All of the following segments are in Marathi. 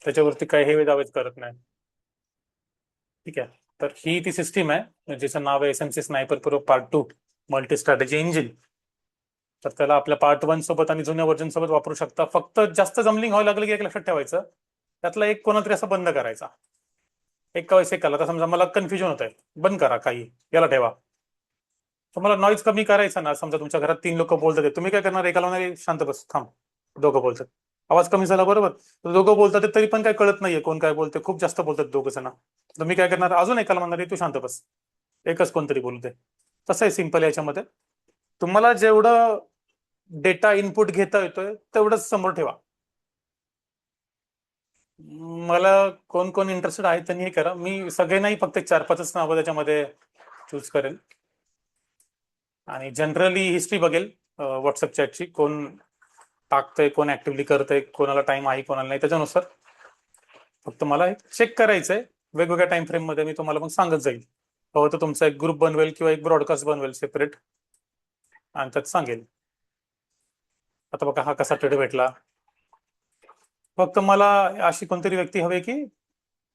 त्याच्यावरती काही हेवे दावेच करत नाही. ठीक आहे. तर ही ती सिस्टीम आहे जिचं नाव आहे SMC sniper pro part 2 multi strategy engine. तर त्याला आपल्या पार्ट 1 सोबत आणि जुन्या व्हर्जन सोबत वापरू शकता. फक्त जास्त जमलिंग व्हायला लागलं की एक लक्षात ठेवायचं, त्यातला एक कोणातरी असं बंद करायचा. एका वेळेस एक आला तर समजा मला कन्फ्युजन होत आहे, बंद करा काही, याला ठेवा. तुम्हाला नॉईज कमी करायचा ना, समजा तुमच्या घरात 3 लोक बोलतात तुम्ही काय करणार, एकाला म्हणणार शांत बस थांब, दोघं बोलतात, आवाज कमी झाला बरोबर, तर दोघं बोलतात तरी पण काय कळत नाहीये कोण काय बोलते, खूप जास्त बोलतात दोघं जण. तुम्ही काय करणार, अजून एकाला म्हणणार तू शांत बस, एकच कोणतरी बोलते. तसं आहे सिंपल याच्यामध्ये. तुम्हाला जेवढं डेटा इनपुट घेता येतोय तेवढंच समोर ठेवा. मला कोण कोण इंटरेस्टेड आहे त्यांनी हे करा, मी सगळे नाही, फक्त 4-5च नावं त्याच्यामध्ये चूज करेल. आणि जनरली हिस्ट्री बघेल व्हॉट्सअप चॅटची, कोण टाकतंय, कोण ऍक्टिव्हली करतंय, कोणाला टाइम आहे कोणाला नाही, त्याच्यानुसार फक्त मला चेक करायचंय. वेगवेगळ्या टाइम फ्रेम मध्ये मी तुम्हाला मग सांगत जाईल. हो तर तुमचा एक ग्रुप बनवेल किंवा एक ब्रॉडकास्ट बनवेल सेपरेट, आणि त्यात सांगेल. आता बघा हा कसा ट्रेड भेटला. फक्त मला अशी कोणतरी व्यक्ती हवी की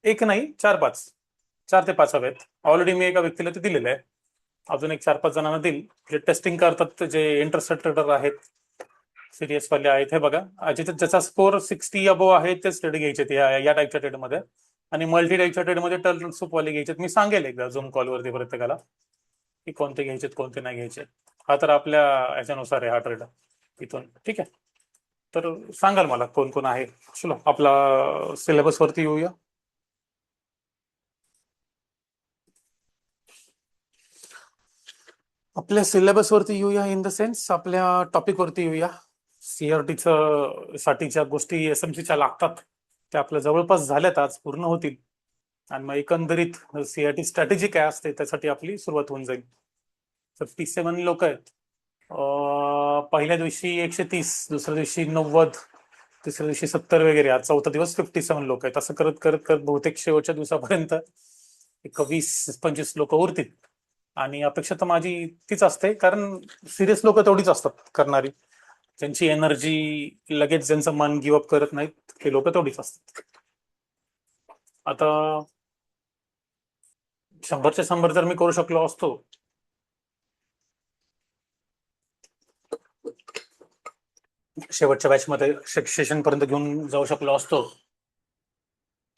एक नाही 4-5, 4 ते 5 हवेत. ऑलरेडी मी एका व्यक्तीला ते दिलेलं आहे, अजून एक 4-5 जणांना देईल जे टेस्टिंग करतात, जे इंटरेस्टेड ट्रेडर आहेत, सिरियस वाले आहेत. हे बघा ज्याचा स्कोर 60 अबो आहे तेच ट्रेड घ्यायचे या टाईपच्या ट्रेडमध्ये, आणि मल्टी टाईपच्या ट्रेडमध्ये टर्न सूप वाले घ्यायचे. मी सांगेल एकदा झूम कॉलवरती प्रत्येकाला की कोणते घ्यायचे कोणते नाही घ्यायचे. हा तर आपल्या याच्यानुसार आहे हा ट्रेड इथून. ठीक आहे, तर सांगाल मला कोण कोण आहे. चलो आपला सिलेबस वरती येऊया. आपल्या सिलेबस वरती येऊया, इन द सेन्स आपल्या टॉपिक वरती येऊया. सीआरटीचं साठीच्या गोष्टी एसएमसीच्या लागतात त्या आपल्या जवळपास झाल्यात, आज पूर्ण होतील. आणि मग एकंदरीत सीआरटी स्ट्रॅटेजी काय असते त्यासाठी आपली सुरुवात होऊन जाईल. 57 लोक आहेत. पहिल्या दिवशी 130, दुसऱ्या दिवशी 90, तिसऱ्या दिवशी 70 वगैरे. आज चौथा दिवस 57 लोक आहेत. असं करत करत करत बहुतेक शेवटच्या दिवसापर्यंत एक 20-25 लोक उरतील. आणि अपेक्षा तर माझी तीच असते, कारण सिरियस लोक तेवढीच असतात करणारी, ज्यांची एनर्जी लगेच, ज्यांचं मन गिव्ह अप करत नाहीत, हे लोक तेवढीच असतात. आता 100च्या 100 जर मी करू शकलो असतो, शेवटच्या बॅच मध्ये सेशन पर्यंत घेऊन जाऊ शकलो असतो,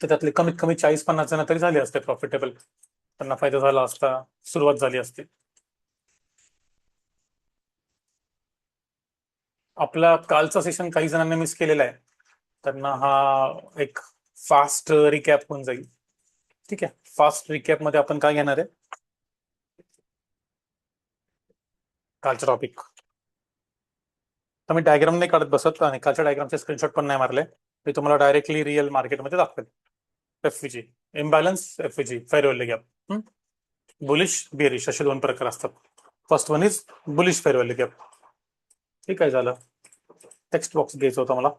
तर त्यातले कमीत कमी 40-50 जण तरी झाले असते प्रॉफिटेबल, त्यांना फायदा झाला असता, सुरुवात झाली असती. आपला कालचा सेशन काही जणांनी मिस केलेला आहे, त्यांना हा एक फास्ट रिकॅप होऊन जाईल. ठीक आहे, फास्ट रिकॅप मध्ये आपण काय घेणार आहे, कालचा टॉपिक. तर मी डायग्राम नाही काढत बसत आणि कालच्या डायग्रामचे स्क्रीनशॉट पण नाही मारले, मी तुम्हाला डायरेक्टली रिअल मार्केटमध्ये दाखवेल. FVG imbalance, FVG fair value gap. Bullish bearish असे दोन प्रकार असतात. First one is bullish fair value gap. ठीक आहे, झालं. टेक्स्ट बॉक्स घ्यायचा होता मला.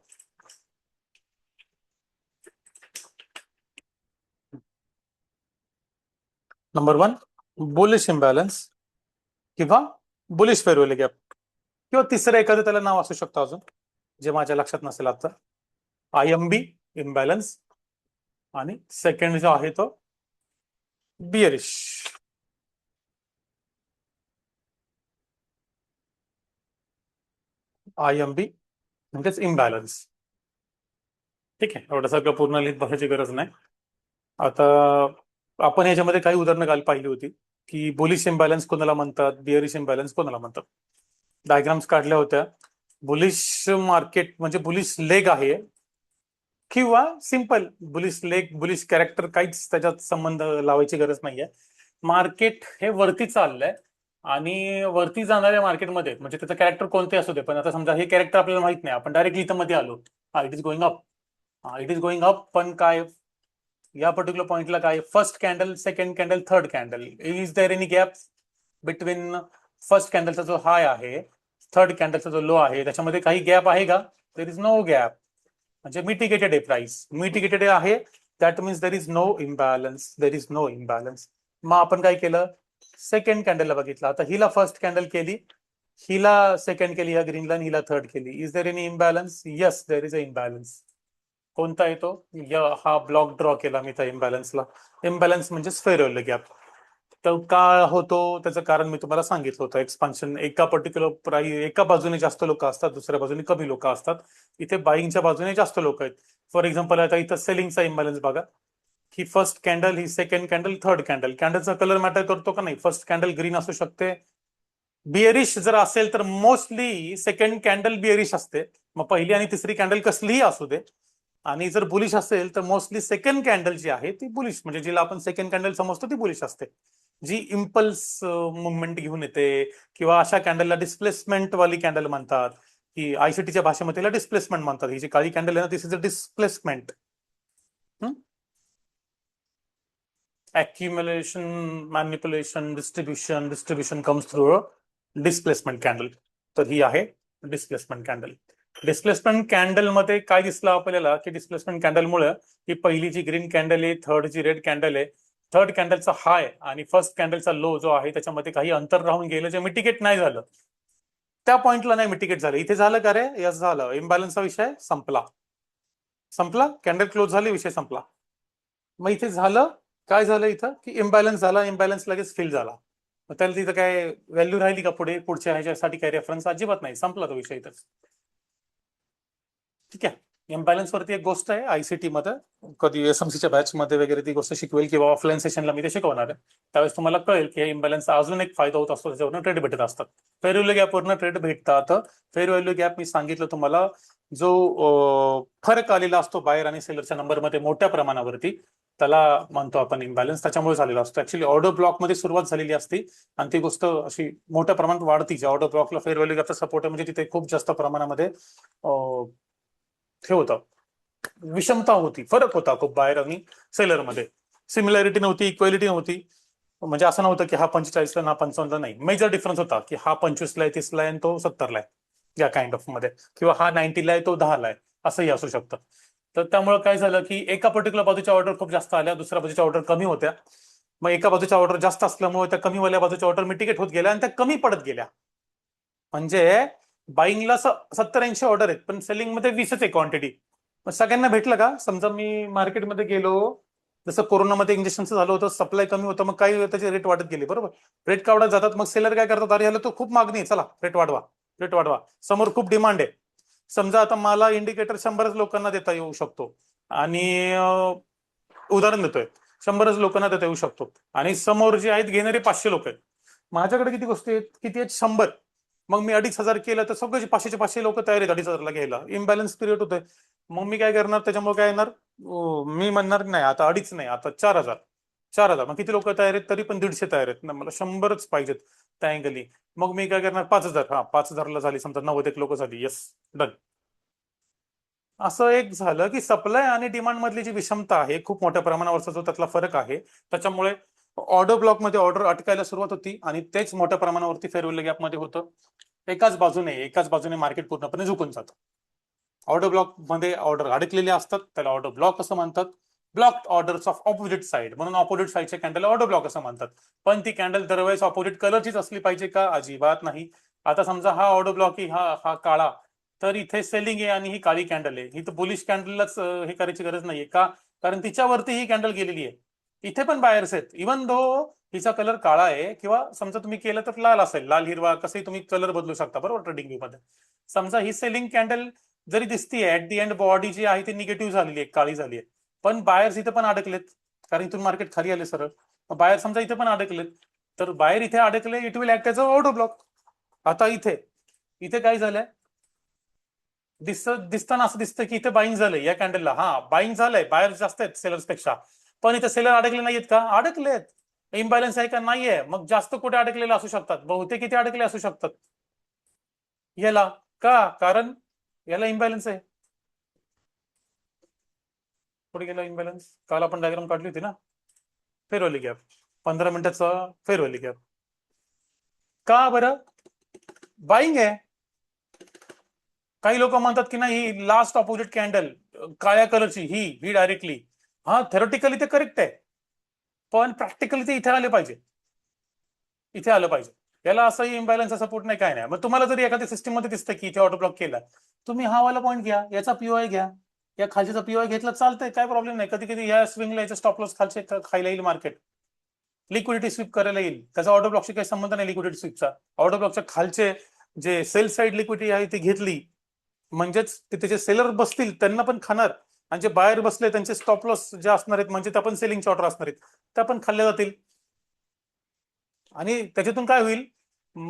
नंबर 1 बुलिश इम्बॅलन्स किंवा बुलिश फेअर व्हॅल्यू गॅप, किंवा तिसरं एखादं त्याला नाव असू शकतं अजून, जे माझ्या लक्षात नसेल आता. IMB इम्बॅलन्स, आणि सेकंड जो आहे तो बियरिश. IMB म्हणजेच इम्बॅलन्स. ठीक आहे, एवढं सगळं पूर्ण लिहित बसायची गरज नाही. आता आपण याच्यामध्ये काही उदाहरणं काल पाहिली होती की बुलिश इम्बॅलन्स कोणाला म्हणतात, बियरिश इम्बॅलन्स कोणाला म्हणतात. डायग्राम्स काढल्या होत्या. बुलिश मार्केट म्हणजे बुलिश लेग आहे, किंवा simple bullish leg, bullish character, काहीच त्याच्यात संबंध लावायची गरज नाहीये. मार्केट हे वरती चाललंय, आणि वरती जाणाऱ्या मार्केटमध्ये म्हणजे त्याचं कॅरेक्टर कोणते असू दे, पण आता समजा हे कॅरेक्टर आपल्याला माहित नाही, आपण डायरेक्टली इथं मध्ये आलो, हा इट इज गोइंग अप, हा इट इज गोइंग अप, पण काय या पर्टिक्युलर पॉइंटला काय, first candle, second candle, third candle, is there any gap between first कॅन्डलचा जो हाय आहे, थर्ड कॅन्डलचा जो लो आहे, त्याच्यामध्ये काही गॅप आहे का? देर इज नो गॅप, म्हणजे मिटिगेटेड आहे प्राइस, मिटिगेटेड आहे, that means there is no imbalance, there is no imbalance. मग आपण काय केलं, सेकंड कॅन्डलला बघितलं, आता हिला फर्स्ट कॅन्डल केली, हिला सेकंड केली, या ग्रीनला, हिला थर्ड केली, is there any imbalance? Yes, there is a imbalance. कोणता येतो? हा ब्लॉक ड्रॉ केला मी त्या इम्बॅलन्सला. इम्बॅलन्स म्हणजे स्फेअर गॅप. तर का होतो त्याचं कारण मी तुम्हाला सांगितलं होतं. एक्सपान्शन एका पर्टिक्युलर प्राइस, एका बाजूने जास्त लोक असतात, दुसऱ्या बाजूने कमी लोक असतात. इथे बाईंगच्या बाजूने जास्त लोक आहेत. फॉर एक्झाम्पल आता इथं सेलिंगचा इम्बॅलन्स बघा. ही फर्स्ट कॅन्डल, ही सेकंड कॅन्डल, थर्ड कॅन्डल. कॅन्डलचा कलर मॅटर करतो का नाही? फर्स्ट कॅन्डल ग्रीन असू शकते. बिअरिश जर असेल तर मोस्टली सेकंड कॅन्डल बिअरिश असते. मग पहिली आणि तिसरी कॅन्डल कसलीही असू दे. आणि जर बुलिश असेल तर मोस्टली सेकंड कॅन्डल जी आहे ती बुलिश, म्हणजे जिला आपण सेकंड कॅन्डल समजतो ती बुलिश असते. जी इम्पल्स मुवमेंट घेऊन येते, किंवा अशा कॅन्डलला डिस्प्लेसमेंट वाली कॅन्डल म्हणतात, की आयसीटीच्या भाषेमध्ये डिस्प्लेसमेंट म्हणतात. ही जी काळी कॅन्डल आहे ना, this is a displacement. accumulation, manipulation, distribution comes through a displacement candle. तर ही आहे डिस्प्लेसमेंट कॅन्डल. डिस्प्लेसमेंट कॅन्डल मध्ये काय दिसलं आपल्याला, की डिस्प्लेसमेंट कॅन्डलमुळे ही पहिली जी ग्रीन कॅन्डल आहे, थर्ड जी रेड कॅन्डल आहे, थर्ड कॅन्डलचा हाय आणि फर्स्ट कॅन्डलचा लो जो आहे त्याच्यामध्ये काही अंतर राहून गेलं, जे मिटिगेट नाही झालं. त्या पॉइंटला नाही मिटिगेट झालं. इथे झालं का रे? यस झालं. इम्बॅलन्सचा विषय संपला. संपला, कॅन्डल क्लोज झाली, विषय संपला. मग इथे झालं काय? झालं इथं की इम्बॅलन्स झाला, इम्बॅलन्स लगेच फिल झाला. मग त्याला तिथं काय व्हॅल्यू राहिली का पुढे? पुढच्या ह्याच्यासाठी काय रेफरन्स? अजिबात नाही, संपला तो विषय इथंच. ठीक आहे. इम्बॅलन्स वरती एक गोष्ट आहे आयसीटी मध्ये, कधी एसएमसीच्या बॅच मध्ये वगैरे ती गोष्ट शिकवेल, किंवा ऑफलाईन सेशनला मी ते शिकवणार आहे. त्यावेळेस तुम्हाला कळेल की इम्बॅलन्सचा अजून एक फायदा होत असतो, त्याच्यावरून ट्रेड भेटत असतात. फेअर व्हॅल्यू गॅपवरनं ट्रेड भेटतात. फेअर व्हॅल्यू गॅप मी सांगितलं तुम्हाला, जो फरक आलेला असतो बायर आणि सेलरच्या नंबरमध्ये मोठ्या प्रमाणावरती, त्याला म्हणतो आपण इम्बॅलन्स. त्याच्यामुळे झालेला असतो. ऍक्च्युली ऑर्डर ब्लॉक मध्ये सुरुवात झालेली असते आणि ती गोष्ट अशी मोठ्या प्रमाणात वाढती. ज्या ऑर्डर ब्लॉकला फेअर व्हॅल्यू गॅपचा सपोर्ट आहे, म्हणजे तिथे खूप जास्त प्रमाणामध्ये हे होतं, विषमता होती, फरक होता खूप बायर आणि सेलरमध्ये. सिमिलॅरिटी नव्हती, इक्वॅलिटी नव्हती. म्हणजे असं नव्हतं की हा 45ला ना 55ला, नाही. मेजर डिफरन्स होता की हा 25ला आहे, 30ला आहे आणि तो 70ला आहे, या काइंड ऑफ मध्ये. किंवा हा 90ला आहे, तो 10ला आहे, असंही असू शकतं. तर त्यामुळे काय झालं की एका पर्टिक्युलर बाजूच्या ऑर्डर खूप जास्त आल्या, दुसऱ्या बाजूच्या ऑर्डर कमी होत्या. मग एका बाजूच्या ऑर्डर जास्त असल्यामुळे त्या कमीवाल्या बाजूच्या ऑर्डर मिटिगेट होत गेल्या आणि त्या कमी पडत गेल्या. म्हणजे बाईंगला 70-80 ऑर्डर आहेत, पण सेलिंग मध्ये 20च आहे क्वांटिटी. मग सगळ्यांना भेटलं का? समजा मी मार्केटमध्ये गेलो, जसं कोरोनामध्ये इंजेक्शनचं झालं होतं, सप्लाय कमी होतं, मग काही त्याचे रेट वाढत गेले, बरोबर. रेट का वाढत जातात, मग सेलर काय करतात? अरे याला तो खूप मागणी आहे, चला रेट वाढवा, रेट वाढवा. समोर खूप डिमांड आहे. समजा आता मला इंडिकेटर 100च लोकांना देता येऊ शकतो, आणि उदाहरण देतोय, 100च लोकांना देता येऊ शकतो, आणि समोर जे आहेत घेणारे 500 लोक आहेत. माझ्याकडे किती गोष्टी आहेत? किती आहेत? 100. मग मी 2,500 केलं तर सगळे 500चे 500 लोक तयार आहेत 2,500ला घ्यायला. इम्बॅलन्स पिरियड होतोय. मग मी काय करणार? त्याच्यामुळे काय येणार? मी म्हणणार नाही आता 2,500 नाही, आता 4,000. 4,000. मग किती लोक तयार आहेत? तरी पण 150 तयार आहेत ना, मला 100च पाहिजेत त्या अँगली. मग मी काय करणार? 5,000. हा, 5,000ला झाली समजा 90 एक लोक झाली, येस, डन. असं एक झालं की सप्लाय आणि डिमांड मधली जी विषमता आहे, खूप मोठ्या प्रमाणावरचा जो त्यातला फरक आहे, त्याच्यामुळे ऑर्डर ब्लॉकमध्ये ऑर्डर अटकायला सुरुवात होती, आणि तेच मोठ्या प्रमाणावरती फेअर व्हॅल्यू गॅपमध्ये होतं. एकाच बाजूने मार्केट पूर्णपणे झुकून जातं. ऑर्डर ब्लॉक मध्ये ऑर्डर अडकलेले असतात, त्याला ऑर्डर ब्लॉक असं म्हणतात. Block orders of opposite side, म्हणून ऑपोजिट साइडच्या कॅन्डल ऑर्डर ब्लॉक असं म्हणतात. पण ती कॅन्डल दरवेळेस ऑपोजिट कलरचीच असली पाहिजे का? अजिबात नाही. आता समजा हा ऑर्डर ब्लॉक ही हा हा काळा, तर इथे सेलिंग आहे आणि ही काळी कॅन्डल आहे, ही तर बुलिश कॅन्डललाच हे करायची गरज नाहीये का? कारण तिच्यावरती ही कॅन्डल गेलेली आहे. इथे पण बायर्स आहेत, इवन दो हिचा कलर काळा आहे, किंवा समजा तुम्ही केलं तर लाल असेल, लाल हिरवा कसंही तुम्ही कलर बदलू शकता, बरोबर, ट्रेडिंग व्यू मध्ये. समजा ही सेलिंग कॅन्डल जरी दिसतीये, ऍट दी एंड बॉडी जी आहे ती निगेटिव्ह झालेली आहे, काळी झाली आहे, पण बायर्स इथे पण अडकलेत, कारण इथून मार्केट खाली आले सरळ. बायर समजा इथे पण अडकलेत, तर बायर इथे अडकले, it will act as a order block. आता इथे इथे काय झालंय? दिसताना असं दिसतं की इथे बाईंग झालंय या कॅन्डलला. हा, बाईंग झालंय, बायर जास्त आहेत सेलर्स पेक्षा. पण इथे सेलर अडकले नाहीयेत का? अडकलेत. इम्बॅलन्स आहे का? नाहीये. मग जास्त कुठे अडकलेले असू शकतात? बहुतेक इथे अडकले असू शकतात याला. का? कारण याला इम्बॅलन्स आहे. कुठे गेला इम्बॅलन्स? काल आपण डायग्राम काढली होती ना, फेअर व्हॅल्यू गॅप, 15 मिनिटाचा फेअर व्हॅल्यू गॅप. का बरं? बाईंग आहे. काही लोक म्हणतात की नाही, लास्ट ऑपोजिट कॅन्डल काळ्या कलरची ही ही डायरेक्टली, हा थेरोटिकली ते करेक्ट आहे, पण प्रॅक्टिकली ते इथे आले पाहिजे, इथे आलं पाहिजे. याला असंही इम्बॅलन्स सपोर्ट नाही, काय नाही. मग तुम्हाला जरी एखाद्या सिस्टीम मध्ये दिसतं की इथे ऑटो ब्लॉक केला, तुम्ही हा वाला पॉईंट घ्या, याचा पीओआय घ्या, या खालच्याचा पीओआय घेतला चालतंय, काय प्रॉब्लेम नाही. कधी कधी या स्विंगला याचे स्टॉप लॉस खालचे खायला येईल मार्केट, लिक्विडिटी स्वीप करायला येईल. त्याचा ऑर्डर ब्लॉकशी काही संबंध नाही लिक्विडिटी स्वीपचा. ऑर्डर ब्लॉकच्या खालचे जे सेल साइड लिक्विडिटी आहे ती घेतली म्हणजेच ते त्याचे सेलर बसतील त्यांना पण खाणार, आणि जे बाहेर बसले त्यांचे स्टॉप लॉस जे असणार आहेत म्हणजे त्या पण सेलिंगचे ऑर्डर असणार आहेत, त्या पण खाल्ल्या जातील. आणि त्याच्यातून काय होईल,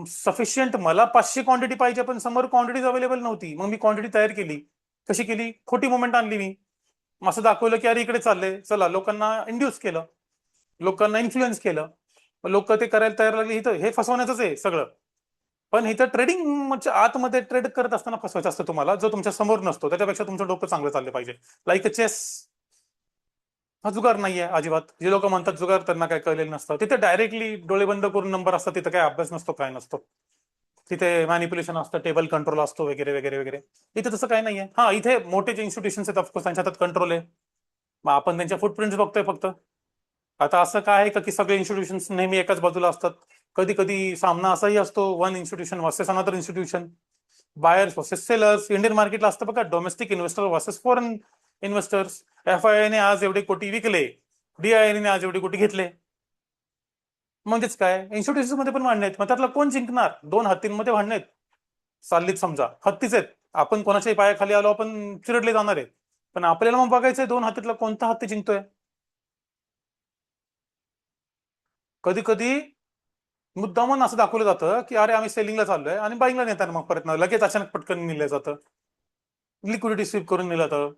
सफिशियंट मला 500 क्वांटिटी पाहिजे पण समोर क्वांटिटी अवेलेबल नव्हती, मग मी क्वांटिटी तयार केली. कशी केली? खोटी मुवमेंट आणली मी. असं दाखवलं की अरे इकडे चाललंय, चला लोकांना इंड्यूस केलं, लोकांना इन्फ्लुएन्स केलं, लोक ते करायला तयार लागले. इथं हे फसवण्याचंच आहे सगळं. पण इथं ट्रेडिंग म्हणजे आतमध्ये ट्रेड करत असताना फसवायचं असतं तुम्हाला, जो तुमच्या समोर नसतो. त्याच्यापेक्षा तुमचं डोकं चांगलं चाललं पाहिजे. Like a chess. हा जुगार नाहीये अजिबात. जे लोक म्हणतात जुगार, त्यांना काय कळलेलं नसतं. तिथे डायरेक्टली डोळे बंद करून नंबर असतात, तिथे काय अभ्यास नसतो, काय नसतो. तिथे मॅनिप्युलेशन असतं, टेबल कंट्रोल असतो, वगैरे वगैरे वगैरे. इथे तसं काय नाहीये. हा, इथे मोठे जे इन्स्टिट्यूशन्स आहेत ऑफकोर्स त्यांच्या हातात कंट्रोल आहे, मग आपण त्यांच्या फुटप्रिंट्स बघतोय फक्त. आता असं काय आहे का की सगळे इन्स्टिट्यूशन्स नेहमी एकाच बाजूला असतात? कधी कधी सामना असाही असतो, one institution versus another institution, buyers versus sellers. Indian मार्केटला असतं बघा, domestic investor versus foreign investors. FII ने आज एवढे कोटी विकले, डीआयआय ने आज एवढे कोटी घेतले. म्हणजेच काय, इन्स्टिट्यूशन मध्ये पण भांडणे आहेत. मग त्यातला कोण जिंकणार? दोन हत्तींमध्ये भांडणे आहेत, चाललीत समजा, हत्तीच आहेत. आपण कोणाच्याही पायाखाली आलो आपण चिरडले जाणार आहे. पण आपल्याला मग बघायचंय दोन हत्तीतला कोणता हत्ती जिंकतोय. कधी कधी मुद्दामून असं दाखवलं जातं की अरे आम्ही सेलिंगला चाललोय, आणि बाईंगला नेताना मग परत लगेच अचानक पटकन नेलं जातं, लिक्विडिटी स्वीप करून नेलं जातं.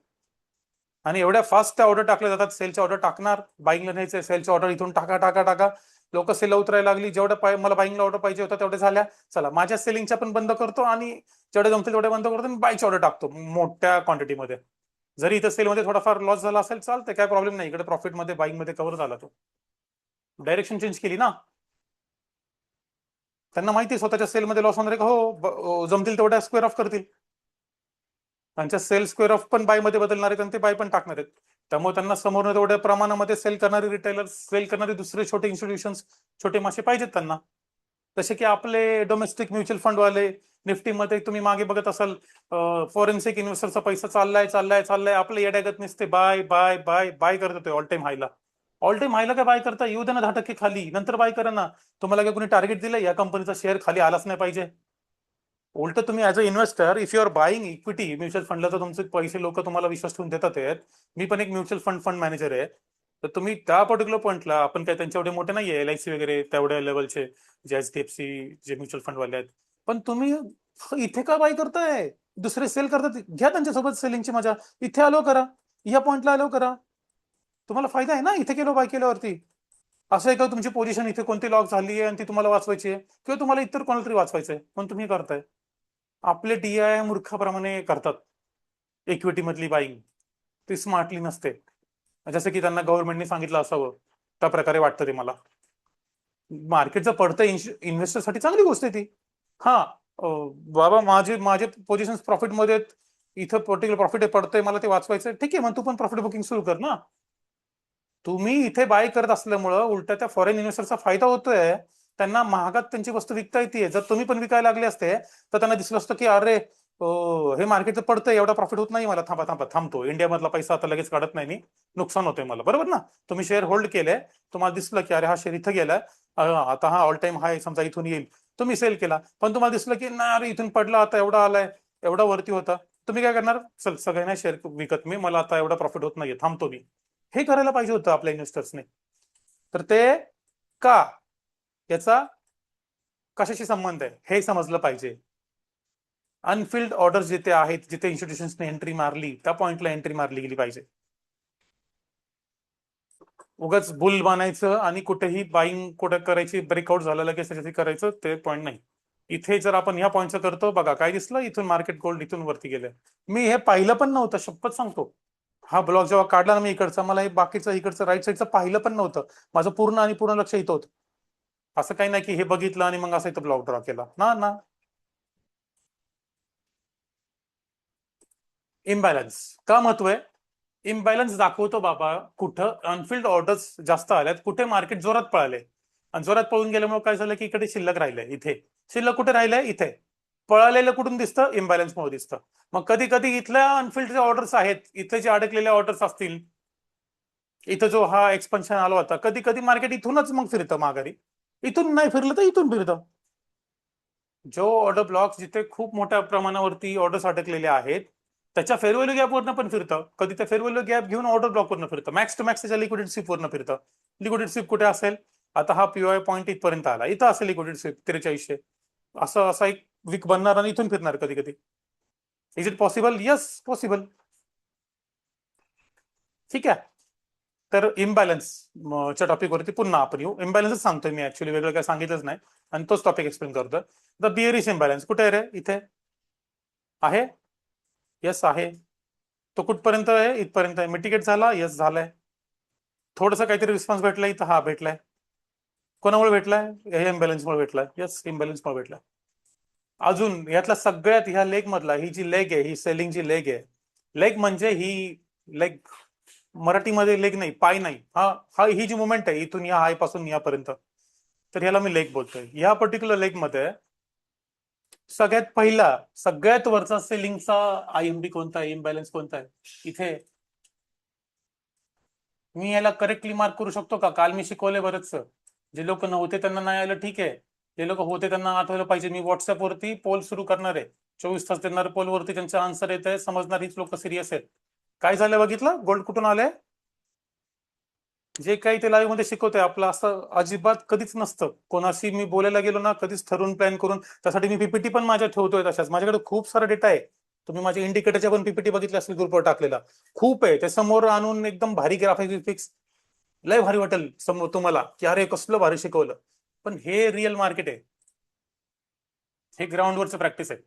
आणि एवढ्या फास्ट त्या ऑर्डर टाकल्या जातात. सेलच्या ऑर्डर टाकणार, बाईंगला न्यायचं, सेलच्या ऑर्डर इथून टाका टाका टाका. लोक सेल उतरायला लागली, जेवढ्या मला बाईंगला ऑर्डर पाहिजे होता तेवढ्या झाल्या, चला माझ्या सेलिंगच्या पण बंद करतो आणि जेवढे जमतील तेवढे बंद करतो आणि बायची ऑर्डर टाकतो मोठ्या क्वांटिटीमध्ये. जरी इथं सेलमध्ये थोडाफार लॉस झाला असेल चालतंय, काय प्रॉब्लेम नाही, इकडे प्रॉफिटमध्ये बाईंगमध्ये कव्हर झाला तो. डायरेक्शन चेंज केली ना. त्यांना माहिती आहे स्वतःच्या सेलमध्ये लॉस होणार आहे का, हो जमतील तेवढ्या स्क्वेअर ऑफ करतील. त्यांच्या सेल स्क्वेअर ऑफ पण बाय मध्ये बदलणार आहेत आणि ते बाय पण टाकणार आहेत. त्यामुळे त्यांना समोर तेवढ्या प्रमाणामध्ये सेल करणारे रिटेलर, सेल करणारे दुसरे छोटे इन्स्टिट्यूशन्स, छोटे मासे पाहिजेत त्यांना. जसे की आपले डोमेस्टिक म्युच्युअल फंड वाले, निफ्टीमध्ये तुम्ही मागे बघत असाल, फॉरेन्सिक इन्व्हेस्टरचा पैसा चाललाय चाललाय चाललाय, आपलं येड्यागत नसते बाय बाय बाय बाय करत होते ऑल टाइम हायला. ऑल टाइम हायला काय बाय करता, येऊ दे ना 10% खाली, नंतर बाय करा ना. तुम्हाला काय कोणी टार्गेट दिलं या कंपनीचा शेअर खाली आलाच नाही पाहिजे? उलट तुम्ही as a investor, if you are buying equity mutual फंडला, तर तुमचे पैसे लोक तुम्हाला विश्वास ठेवून देतात आहेत. मी पण एक म्युच्युअल फंड मॅनेजर आहे. तर तुम्ही त्या पर्टिक्युलर पॉईंटला, आपण काय त्यांच्या एवढे मोठे नाहीये एलआयसी वगैरे तेवढ्या लेवलचे, जे एचडीएफसी जे म्युच्युअल फंड वाले आहेत. पण तुम्ही इथे का बाय करताय? दुसरे सेल करतात, घ्या त्यांच्यासोबत सेलिंगची मजा. इथे आलो करा, या पॉईंटला आलो करा, तुम्हाला फायदा आहे ना इथे केलो बाय केल्यावरती. असं आहे का तुमची पोझिशन इथे कोणती लॉक झाली आहे आणि ती तुम्हाला वाचवायची आहे, किंवा तुम्हाला इतर कोणाला तरी वाचवायचंय पण तुम्ही करताय? आपले डीआय मूर्खाप्रमाणे करतात इक्विटी मधली बाईंग, ती स्मार्टली नसते. जसं की त्यांना गव्हर्नमेंटने सांगितलं असावं, त्या प्रकारे वाटतं ते मला. मार्केट जर पडतं इन्व्हेस्टरसाठी चांगली गोष्ट आहे ती. हा, बाबा माझे माझे पोझिशन प्रॉफिटमध्ये, इथं पर्टिक्युलर प्रॉफिट पडतंय, मला ते वाचवायचं, ठीक आहे, मग तू पण प्रॉफिट बुकिंग सुरू कर ना. तुम्ही इथे बाय करत असल्यामुळं उलट त्या फॉरेन इन्व्हेस्टरचा फायदा होतोय. त्यांना महागात त्यांची वस्तू विकता येते. जर तुम्ही पण विकायला लागले असते तर त्यांना दिसलं असतं की अरे, हे मार्केट पडतंय, एवढा प्रॉफिट होत नाही मला, थांबा थांबा थांबतो, इंडियामधला पैसा आता लगेच काढत नाही मी, नुकसान होतंय मला, बरोबर ना. तुम्ही शेअर होल्ड केले, तुम्हाला दिसलं की अरे हा शेअर इथं गेलाय, आता हा ऑल टाइम हाय समजा इथून येईल, तुम्ही सेल केला. पण तुम्हाला दिसलं की नाही अरे इथून पडला, आता एवढा आलाय, एवढा वरती होता, तुम्ही काय करणार? चल सगळ्यांना शेअर विकत मी, मला आता एवढा प्रॉफिट होत नाहीये, थांबतो मी. हे करायला पाहिजे होतं आपल्या इन्व्हेस्टर्सने. तर ते का, याचा कशाशी संबंध आहे हे समजलं पाहिजे. अनफिल्ड ऑर्डर्स जिथे आहेत, जिथे इन्स्टिट्यूशन्सने एंट्री मारली, त्या पॉइंटला एंट्री मारली गेली पाहिजे. उगाच बुल बनायचं आणि कुठेही बाईंग कुठे करायची, ब्रेकआउट झालं लगेच त्याच्यासाठी करायचं, ते पॉईंट नाही. इथे जर आपण ह्या पॉईंटचं करतो, बघा काय दिसलं, इथून मार्केट गोल्ड इथून वरती गेलं. मी हे पाहिलं पण नव्हतं, शपथ सांगतो. हा ब्लॉक जेव्हा काढला ना मी इकडचा, मला हे बाकीचं इकडचं राईट साईडचं पाहिलं पण नव्हतं. माझं पूर्ण आणि पूर्ण लक्ष इथं होतं. असं काही नाही की हे बघितलं आणि मग असं इथं ब्लॉक ड्रॉ केला ना ना. इम्बॅलन्स का महत्व आहे? इम्बॅलन्स दाखवतो बाबा, कुठं अनफिल्ड ऑर्डर्स जास्त आल्यात, कुठे मार्केट जोरात पळाले, आणि जोरात पळून गेल्यामुळे काय झालं की इकडे शिल्लक राहिलंय. इथे शिल्लक कुठे राहिलंय? इथे. पळालेलं कुठून दिसतं? इम्बॅलन्समुळे दिसतं. मग कधी कधी इथल्या अनफिल्ड ऑर्डर्स आहेत, इथे जे अडकलेल्या ऑर्डर्स असतील, इथं जो हा एक्सपान्शन आला होता, कधी कधी मार्केट इथूनच मग फिरतं माघारी, इथून नाही फिरलं तर इथून फिरतं. जो ऑर्डर ब्लॉक जिथे खूप मोठ्या प्रमाणावरती ऑर्डर्स अडकलेले आहेत, त्याच्या फेअर व्हॅल्यू गॅपवरनं पण फिरतं. कधी त्या फेअर व्हॅल्यू गॅप घेऊन ऑर्डर ब्लॉकवरनं फिरतं, मॅक्स टू मॅक्स त्याच्या लिक्विडिटी स्वीपवरनं फिरतं. लिक्विडिटी स्वीप कुठे असेल? आता हा पीओआय पॉईंट इथपर्यंत आला, इथं असेल लिक्विडिटी स्वीप 4300. असं असा एक वीक बनणार आणि इथून फिरणार कधी कधी. Is it possible? Yes, possible. ठीक आहे. तर इम्बॅलन्स च्या टॉपिकवरती पुन्हा आपण येऊ. इम्बॅलन्सच सांगतोय मी, ऍक्च्युली वेगळं काय सांगितलंच नाही, आणि तोच टॉपिक एक्सप्लेन करतोय. द बिअरिश इम्बॅलन्स कुठे आहे रे? इथे आहे. यस आहे. तो कुठपर्यंत आहे? इथपर्यंत आहे. मिटिगेट झाला? यस झालाय. थोडंसं काहीतरी रिस्पॉन्स भेटलाय इथं, हा भेटलाय. कोणामुळे भेटलाय? हे इम्बॅलन्समुळे भेटलाय. यस, इम्बॅलन्समुळे भेटलाय. अजून यातला सगळ्यात ह्या लेग मधला, ही जी लेग आहे, ही सेलिंगची लेग आहे. लेग म्हणजे ही लेग, मराठीमध्ये लेग नाही, पाय नाही, हा हा ही जी मुवमेंट आहे इथून या हाय पासून यापर्यंत, तर ह्याला मी लेग बोलतोय. या पर्टिक्युलर लेग मध्ये सगळ्यात पहिला, सगळ्यात वरचा सेलिंगचा आयएमबी कोणता आहे, इम्बॅलन्स कोणता आहे? इथे मी याला करेक्टली मार्क करू शकतो का? काल मी शिकवले बरंच. जे लोक नव्हते त्यांना नाही आलं, ठीक आहे. जे लोक होते त्यांना आठवलं पाहिजे. मी व्हॉट्सअपवरती पोल सुरू करणार आहे, 24 तास देणार पोलवरती, त्यांचं आन्सर येत आहे, समजणार हीच लोक सिरियस आहेत. काय झालं बघितलं? गोल्ड कुठून आलंय? जे काही ते लाईव्ह मध्ये शिकवतोय आपलं असं अजिबात कधीच नसतं. कोणाशी मी बोलायला गेलो ना, कधीच ठरवून प्लॅन करून, त्यासाठी मी पीपीटी पण माझ्या ठेवतोय तशाच. माझ्याकडे खूप सारा डेटा आहे. तुम्ही माझ्या इंडिकेटरच्या पण पीपीटी बघितल्या असतील ग्रुपवर टाकलेला, खूप आहे. ते समोर आणून एकदम भारी ग्राफिक्स, लय भारी वाटेल समोर तुम्हाला की अरे कसलं भारी शिकवलं. पण हे रिअल मार्केट आहे, हे ग्राउंडवरचं प्रॅक्टिस आहे.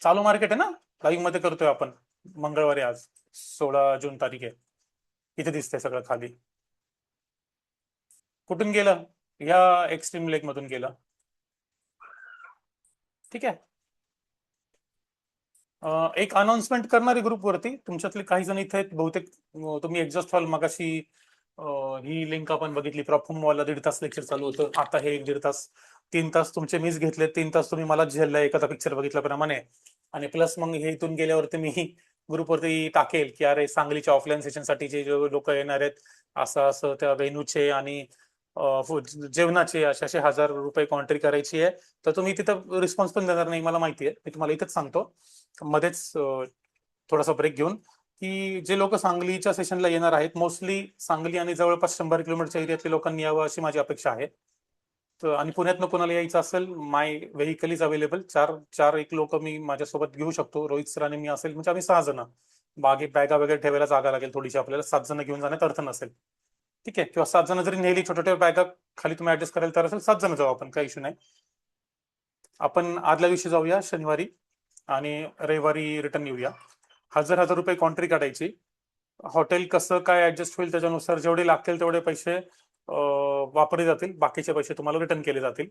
चालू मार्केट आहे ना, लाईव्ह मध्ये करतोय आपण. मंगळवारी आज 16 जून तारीख आहे. इथे दिसतंय सगळं खाली. कुठून गेलं? या एक्स्ट्रीम लेग मधून गेलं. ठीक आहे. एक अनाउन्समेंट करणारी ग्रुपवरती, तुमच्यातले काही जण इथे आहेत बहुतेक. तुम्ही एक्झॉस्ट व्हाल. मगाशी ही लिंक आपण बघितली, प्रॉफम वाला 1.5 तास लेक्चर चालू होतं. आता हे 1.5 तास, 3 तास तुमचे मिस घेतले. 3 तास तुम्ही मला झेललाय एखादा पिक्चर बघितल्याप्रमाणे. आणि प्लस मग हे इथून गेल्यावरती मी ग्रुपवरती टाकेल की अरे सांगलीच्या ऑफलाईन सेशनसाठी जे लोक येणार आहेत, असं असं त्या वेन्यूचे आणि जेवणाचे असे असे ₹1000 कॉन्ट्री करायची आहे. तर तुम्ही तिथं रिस्पॉन्स पण देणार नाही, मला माहिती आहे. मी तुम्हाला इथंच सांगतो मध्येच थोडासा ब्रेक घेऊन, की जे लोक सांगलीच्या सेशनला येणार आहेत, मोस्टली सांगली आणि जवळपास 100 किलोमीटरच्या एरियातल्या लोकांनी यावं अशी माझी अपेक्षा आहे. तर आणि पुण्यातनं कोणाला यायचं असेल, माय व्हेकल इज अवेलेबल. चार चार एक लोक मी माझ्यासोबत घेऊ शकतो. रोहित सर आणि मी असेल म्हणजे आम्ही 6 जण. बागे बॅगा वगैरे ठेवायला जागा लागेल थोडीशी आपल्याला, 7 जण घेऊन जाण्यात अर्थ नसेल. ठीक आहे. किंवा 7 जण जरी नेली, छोट्या छोट्या बॅगा खाली तुम्ही ऍडजस्ट करायला तर असेल, 7 जण जाऊ आपण, काही इश्यू नाही. आपण आदल्या दिवशी जाऊया शनिवारी, आणि रविवारी रिटर्न येऊया. 1000 कॉन्ट्री काढायची. हॉटेल कसं काय ऍडजस्ट होईल त्याच्यानुसार जेवढे लागतील तेवढे पैसे वापरले जातील, बाकीचे पैसे तुम्हाला रिटर्न केले जातील.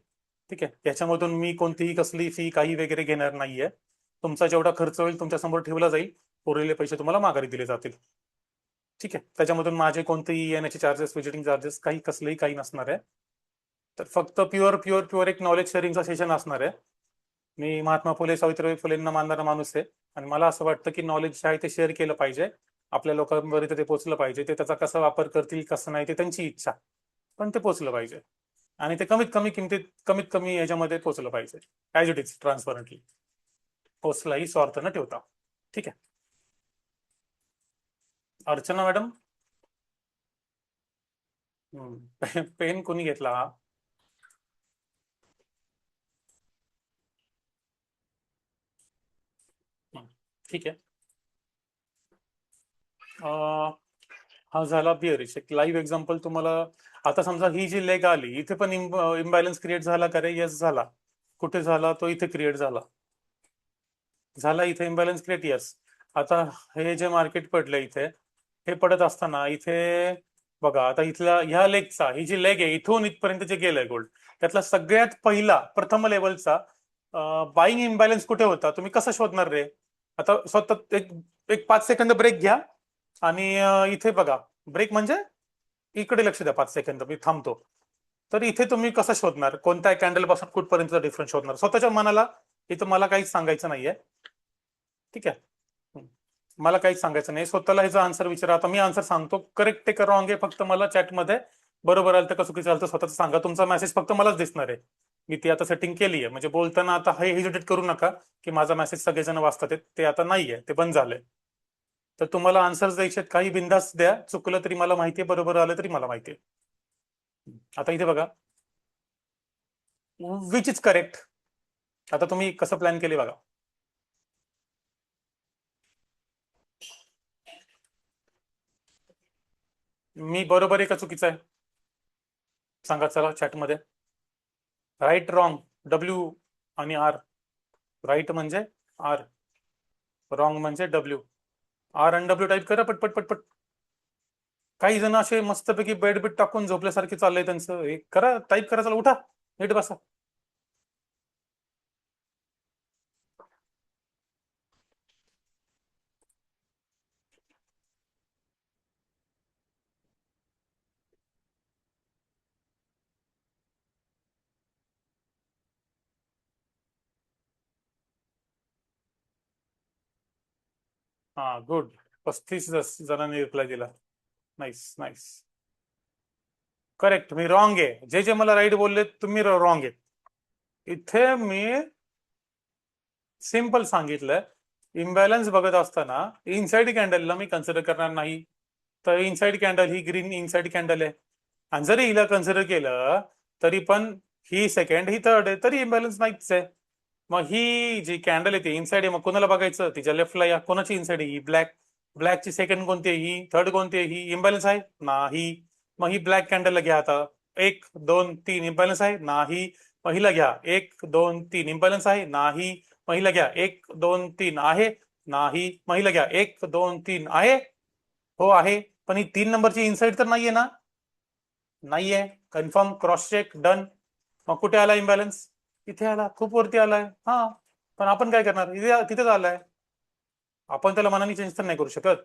ठीक आहे. याच्यामधून मी कोणतीही कसली फी काही वगैरे घेणार नाहीये. तुमचा जेवढा खर्च होईल तुमच्या समोर ठेवला जाईल, उरलेले पैसे तुम्हाला माघारी दिले जातील. ठीक आहे. त्याच्यामधून माझे कोणतेही येण्याचे चार्जेस, व्हिजिटिंग चार्जेस, काही कसलेही काही नसणार आहे. तर फक्त प्युअर प्युअर प्युअर एक नॉलेज शेअरिंगचा सेशन असणार आहे. मी महात्मा फुले सावित्रीबाई फुलेंना मानणारा माणूस आहे, आणि मला असं वाटतं की नॉलेज जे आहे ते शेअर केलं पाहिजे. आपल्या लोकांपर्यंत ते पोहोचलं पाहिजे. ते त्याचा कसा वापर करतील कसं नाही ते त्यांची इच्छा, पण ते पोहोचलं पाहिजे. आणि ते कमीत कमी किमतीत, कमीत कमी याच्यामध्ये पोहोचलं पाहिजे. As it is, transparently. पोचलाही स्वार्थ न ठेवता. ठीक आहे. अर्चना मॅडम, पेन कोणी घेतला हा? ठीक आहे. हा झाला बिअरिश. एक लाईव्ह एक्झाम्पल तुम्हाला. आता समजा ही जी लेग आली, इथे पण इम्बॅलन्स क्रिएट झाला का रे? येस झाला. कुठे झाला? तो इथे क्रिएट झाला. झाला इथे इम्बॅलन्स क्रिएट, येस. आता हे जे मार्केट पडलं इथे, हे पडत असताना इथे बघा, आता इथल्या ह्या लेगचा, ही जी लेग आहे इथून इथपर्यंत जे गेलंय गोल्ड, त्यातला सगळ्यात पहिला प्रथम लेवलचा बाईंग इम्बॅलन्स कुठे होता? तुम्ही कसं शोधणार रे? आता स्वतः एक एक 5 सेकंद ब्रेक घ्या, आणि इथे बघा. ब्रेक म्हणजे इकडे लक्ष द्या. 5 सेकंद मी थांबतो. तर इथे तुम्ही कसं शोधणार, कोणत्या कॅन्डल पासून कुठपर्यंतचा डिफरन्स शोधणार स्वतःच्या मनाला. इथं मला काहीच सांगायचं नाहीये, ठीक आहे. मला काहीच सांगायचं नाही, स्वतःला ह्याचा आन्सर विचारा. आता मी आन्सर सांगतो, करेक्ट आहे का रॉंग आहे फक्त मला चॅटमध्ये बरोबर आलं तर का चुकीचं आलं तर स्वतःच सांगा. तुमचा मेसेज फक्त मलाच दिसणार आहे. मी ती आता सेटिंग केली आहे, म्हणजे बोलताना आता हे हेजिटेट करू नका की माझा मेसेज सगळेजण वाचतात ते आता नाहीये, ते बंद झालंय. तर तुम्हाला आन्सर्स द्यायचे काही बिंदास द्या, चुकलं तरी मला माहितीये, बरोबर आलं तरी मला माहितीये. आता इथे बघा, विच इज करेक्ट. आता तुम्ही कसं प्लॅन केले बघा. मी बरोबर आहे का चुकीचं आहे सांगा चला चॅटमध्ये. राईट रॉंग, डब्ल्यू आणि आर. राईट म्हणजे आर, रॉंग म्हणजे डब्ल्यू. आर आणि डब्ल्यू टाईप करा पटपट पटपट. काही जण असे मस्तपैकी बेड बीट टाकून झोपल्यासारखे चाललंय त्यांचं. हे करा, टाईप करा, चला उठा, नीट बसा. हा गुड, 35 जणांनी रिप्लाय दिला. Nice nice. करेक्ट, मी रॉंग आहे. जे जे मला राईट बोलले तुम्ही रॉंग आहे. इथे मी सिंपल सांगितलं, इम्बॅलन्स बघत असताना इनसाइड कॅन्डलला मी कन्सिडर करणार नाही. तर इनसाइड कॅन्डल ही ग्रीन इनसाइड कॅन्डल आहे, आणि जरी हिला कन्सिडर केलं तरी पण ही सेकंड ही थर्ड आहे, तरी इम्बॅलन्स नाहीच आहे. मग ही जी कॅन्डल आहे ती इनसाइड आहे, मग कोणाला बघायचं, तिच्या लेफ्टला या. कोणाची इनसाइड आहे? ही ब्लॅक. ब्लॅकची सेकंड कोणती आहे? ही. थर्ड कोणती आहे? ही. इम्बॅलन्स आहे नाही. मग ही ब्लॅक कॅन्डलला घ्या आता. 1 2 3 इम्बॅलन्स आहे नाही. पहिला घ्या. 1 2 3 इम्बॅलन्स आहे नाही. महिला घ्या. 1 2 3 आहे नाही. महिला घ्या. 1 2 3 आहे, हो आहे. पण ही 3 नंबरची इनसाइड तर नाहीये ना. नाहीये. Confirm, cross check, done. मग कुठे आला इम्बॅलन्स? इथे आला, खूप वरती आलाय. हा, पण आपण काय करणार, इथे तिथेच आलाय. आपण त्याला मनाने चेंज तर नाही करू शकत.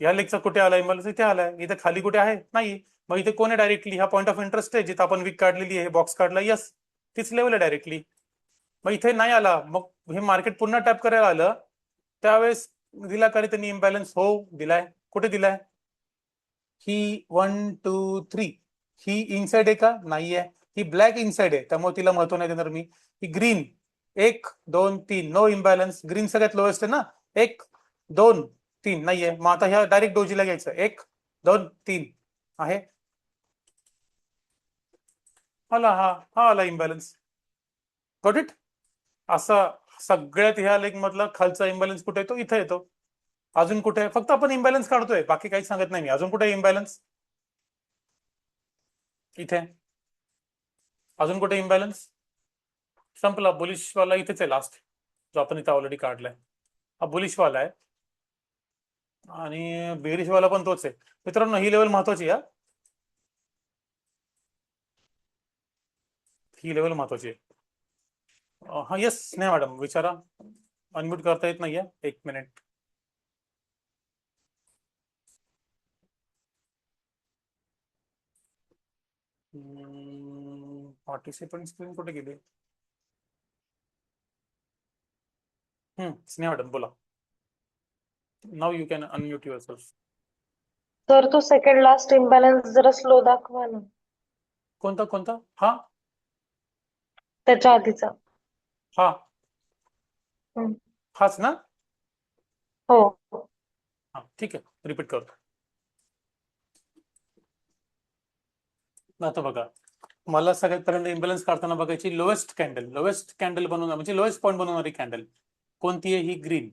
या लेगचा कुठे आला इम्बॅलन्स? इथे आलाय. इथे खाली कुठे आहे? नाही. मग इथे कोण आहे डायरेक्टली? हा पॉईंट ऑफ इंटरेस्ट आहे, जिथे आपण वीक काढलेली आहे, बॉक्स काढला, यस, तीच लेवल आहे डायरेक्टली. मग इथे नाही आला, मग हे मार्केट पुन्हा टॅप करायला आलं, त्यावेळेस दिला का रे त्यांनी इम्बॅलन्स? हो दिलाय. कुठे दिलाय? ही 1 2 3. ही इनसाइड आहे का? नाहीये. ही ब्लॅक इनसाइड आहे, त्यामुळे तिला महत्व नाही देणार मी. ही ग्रीन, 1 2 3, नो इम्बॅलन्स. ग्रीन सगळ्यात लोएस्ट आहे ना. 1 2 3 नाहीये. मग आता ह्या डायरेक्ट डोजीला घ्यायचं. 1 2 3 आहे. आला, हा हा आला इम्बॅलन्स. Got it. असं सगळ्यात ह्या लेग मधला खालचा इम्बॅलन्स कुठे येतो? इथे येतो. अजून कुठे आहे? फक्त आपण इम्बॅलन्स काढतोय, बाकी काही सांगत नाही मी. अजून कुठे इम्बॅलन्स? इथे. अजून कुठे इम्बॅलन्स? संपला. बुलिश वाला इथेच आहे लास्ट, जो आपण इथे ऑलरेडी काढलाय. हा बुलिश वाला आहे, आणि बेरिश वाला पण तोच आहे. मित्रांनो, ही लेवल महत्वाची आहे. ही लेवल महत्वाची आहे. हा येस, स्नेहा मॅडम विचारा. अनम्यूट करता येत नाहीये, 1 मिनिट. पार्टिसिपंट स्क्रीन कुठे गेली? स्नेहा मॅडम बोला. नाव you can unmute yourself. तर तो सेकंड लास्ट इम्बॅलन्स जरा स्लो दाखवा ना, कोणता कोणता? हा त्याच्या आधीचा. हा हम्म. हाच ना. हो. हा ठीक आहे, रिपीट करतो. आता बघा, मला सगळ्यात पर्यंत इम्बॅलन्स काढताना बघायची लोएस्ट कॅन्डल. लोएस्ट कॅन्डल बनवणार म्हणजे लोएस्ट पॉईंट बनवणारी कॅन्डल कोणती आहे? ही ग्रीन.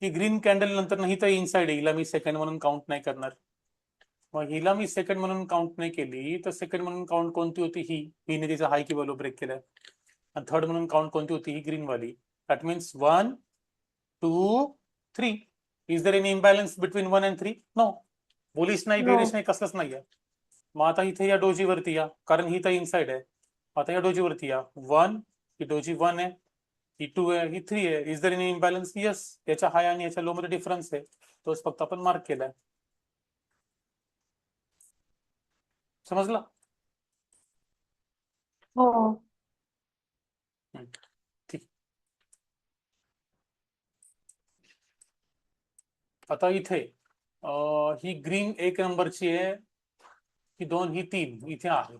ही ग्रीन कॅन्डल नंतर नाही तर इनसाइड आहे, हिला मी सेकंड म्हणून काउंट नाही करणार. मग हिला मी सेकंड म्हणून काउंट नाही केली तर सेकंड म्हणून काउंट कोणती होती? ही. हिने तिचा हाय की लो ब्रेक केलाय. आणि थर्ड म्हणून काउंट कोणती होती? ही ग्रीन वाली. That means 1 2 3. Is there any imbalance between 1 and 3? No. Bullish नाही, नो. बेरिश नाही, कसलंच नाहीये. मग आता इथे या डोजीवरती या, कारण ही तर इनसाइड आहे. आता या डोजीवरती या. 1, ही डोजी 1 आहे, ही 2 आहे, ही 3 आहे. Is there any imbalance? Yes. याच्या हाय आणि याच्या लो मध्ये डिफरन्स आहे, तोच फक्त आपण मार्क केलाय. समजला? हो. ठीक. आता इथे ही ग्रीन 1 नंबरची आहे, ही 2, ही 3 इथे आहे.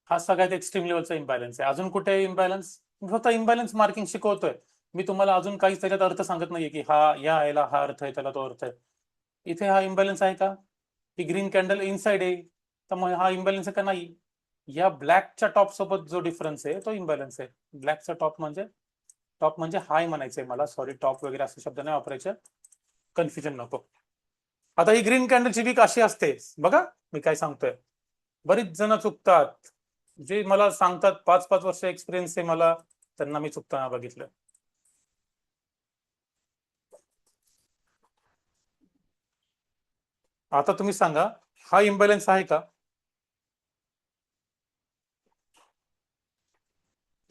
हा सगळ्यात एक्स्ट्रीम लेवलचा इम्बॅलन्स आहे. अजून कुठे इम्बॅलन्स? फक्त इम्बॅलन्स मार्किंग शिकवतोय मी तुम्हाला, अजून काहीच त्याच्यात अर्थ सांगत नाहीये की हा या याला हा अर्थ आहे, त्याला तो अर्थ आहे. इथे हा इम्बॅलन्स आहे का? ही ग्रीन कॅन्डल इनसाइड आहे, तर मग हा इम्बॅलन्स आहे का? नाही. या ब्लॅकच्या टॉप सोबत जो डिफरन्स आहे तो इम्बॅलन्स आहे. ब्लॅकचा टॉप म्हणजे हाय म्हणायचंय मला, सॉरी, टॉप वगैरे असे शब्द नाही वापरायचे, कन्फ्युजन नको. आता ही ग्रीन कॅन्डलची वीक अशी असते बघा, मी काय सांगतोय. बरीच जण चुकतात, जे मला सांगतात, 5-5 वर्ष एक्सपिरियन्स आहे मला, त्यांना मी चुकताना बघितलं. आता तुम्ही सांगा, हा इम्बॅलन्स आहे का?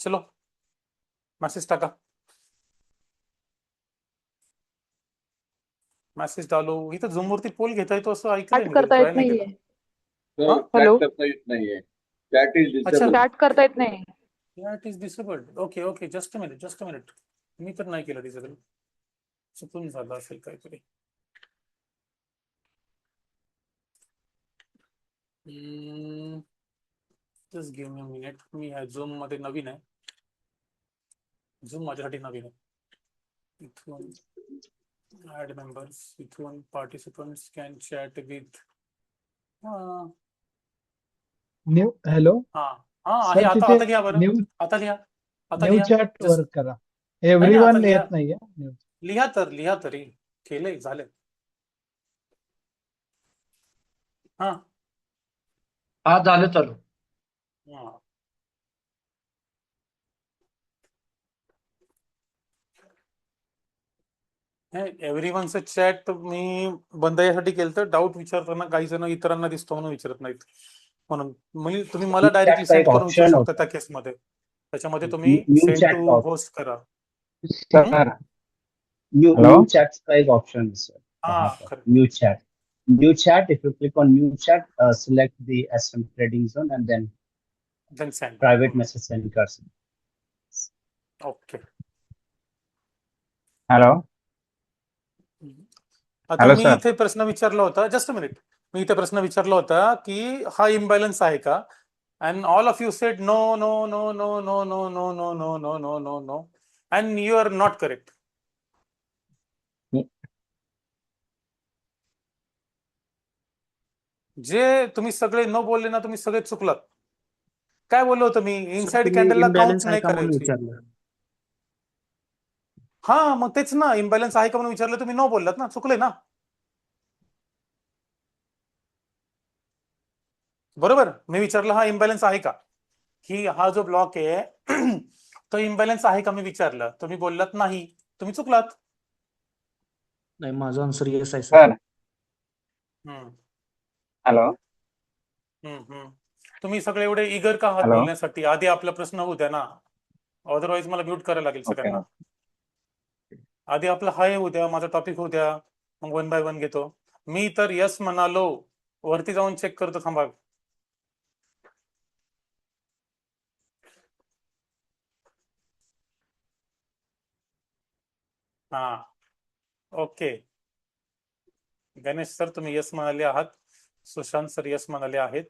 चलो मैसेज टाका, मैसेज डालो. इथं झूम वरती पोल घेता येतो असं ऐकलंय चॅट मी, कधी करता ट्राय येत नाही केलं. नाहीये. हा? Chat hello. करता येत नाहीये. चॅट इज अच्छा, डिसेबल. चॅट करता येत नाही. Chat is disabled. Okay okay, just a minute. मी तर नाही केलं डिसेबल, चुकून झालं असेल काहीतरी. Just give me a minute. मी ह्या झूम मध्ये नवीन आहे, झूम माझ्यासाठी नवीन आहे. इथून ऍड मेंबर्स, इथून पार्टिसिपंट्स कॅन चॅट विथ. हा न्यू हॅलो हा हा आहे. सर, आता तिथे आता लिहा बरं, न्यू आता लिहा, आता न्यू लिहा. चॅट वर जस्ट करा. नाही नाही, आता एव्हरीवन लिहा, येत नाहीये न्यू. लिहा तरी. केलंय, झालंय. हा हा झालं चालू. हा. एव्हरीवनचं चॅट मी बंद यासाठी केलं, तर डाऊट विचारताना काही जण इतरांना दिसतो म्हणून विचारत नाहीत, म्हणून म्हणजे तुम्ही मला डायरेक्टली चॅटचा सेंड एक करून विचारू ऑप्शन शकता होता. त्या केसमध्ये. त्याच्यामध्ये तुम्ही new send chat to host करा. सर, न्यू चॅटचा एक ऑप्शन आहे सर. हा, वहाँ पर खरं. New chat. New chat, if you click on new chat, select the SM trading zone and then then send. private message send कर सकते. ओके. हॅलो आता हॅलो मी सर. इथे प्रश्न विचारला होता, जस्ट अ मिनिट. मी इथे प्रश्न विचारला होता की हा इम्बॅलन्स आहे का, and all of you said no no no no no no no no no no no no no, and you are not correct. जे तुम्ही सगळे न बोलले ना, तुम्ही सगळे चुकलात. काय बोललो होतो मी? सर इनसाइड तुम्ही कॅन्डलला काउंट इम्बॅलन्स आहे नाही का म्हणून करायची. विचारलं. हा, मग तेच ना, इम्बॅलन्स आहे का म्हणून विचारलं, तुम्ही नो बोललात ना, चुकले ना. बरोबर, मी विचारलं हा इम्बॅलन्स आहे का, की हा जो ब्लॉक आहे तो इम्बॅलन्स आहे का, मी विचारलं, तुम्ही बोललात नाही, तुम्ही चुकलात. नाही, माझा आन्सर येस आहे सर. सर हम्म हॅलो हम्म. तुम्ही सगळे एवढे इगर का आहात हॅलो. बोलण्यासाठी? आधी आपला प्रश्न होऊ द्या ना, अदरवाईज मला म्यूट करायला लागेल ओके. सगळ्यांना. आधी आपला हाय होऊ द्या, माझा टॉपिक होऊ द्या, मग 1 बाय 1 घेतो. मी तर यस म्हणालो, वरती जाऊन चेक करतो, थांबा. हा ओके. गणेश सर तुम्ही यस म्हणाले आहात, सुशांत सर यस म्हणाले आहेत.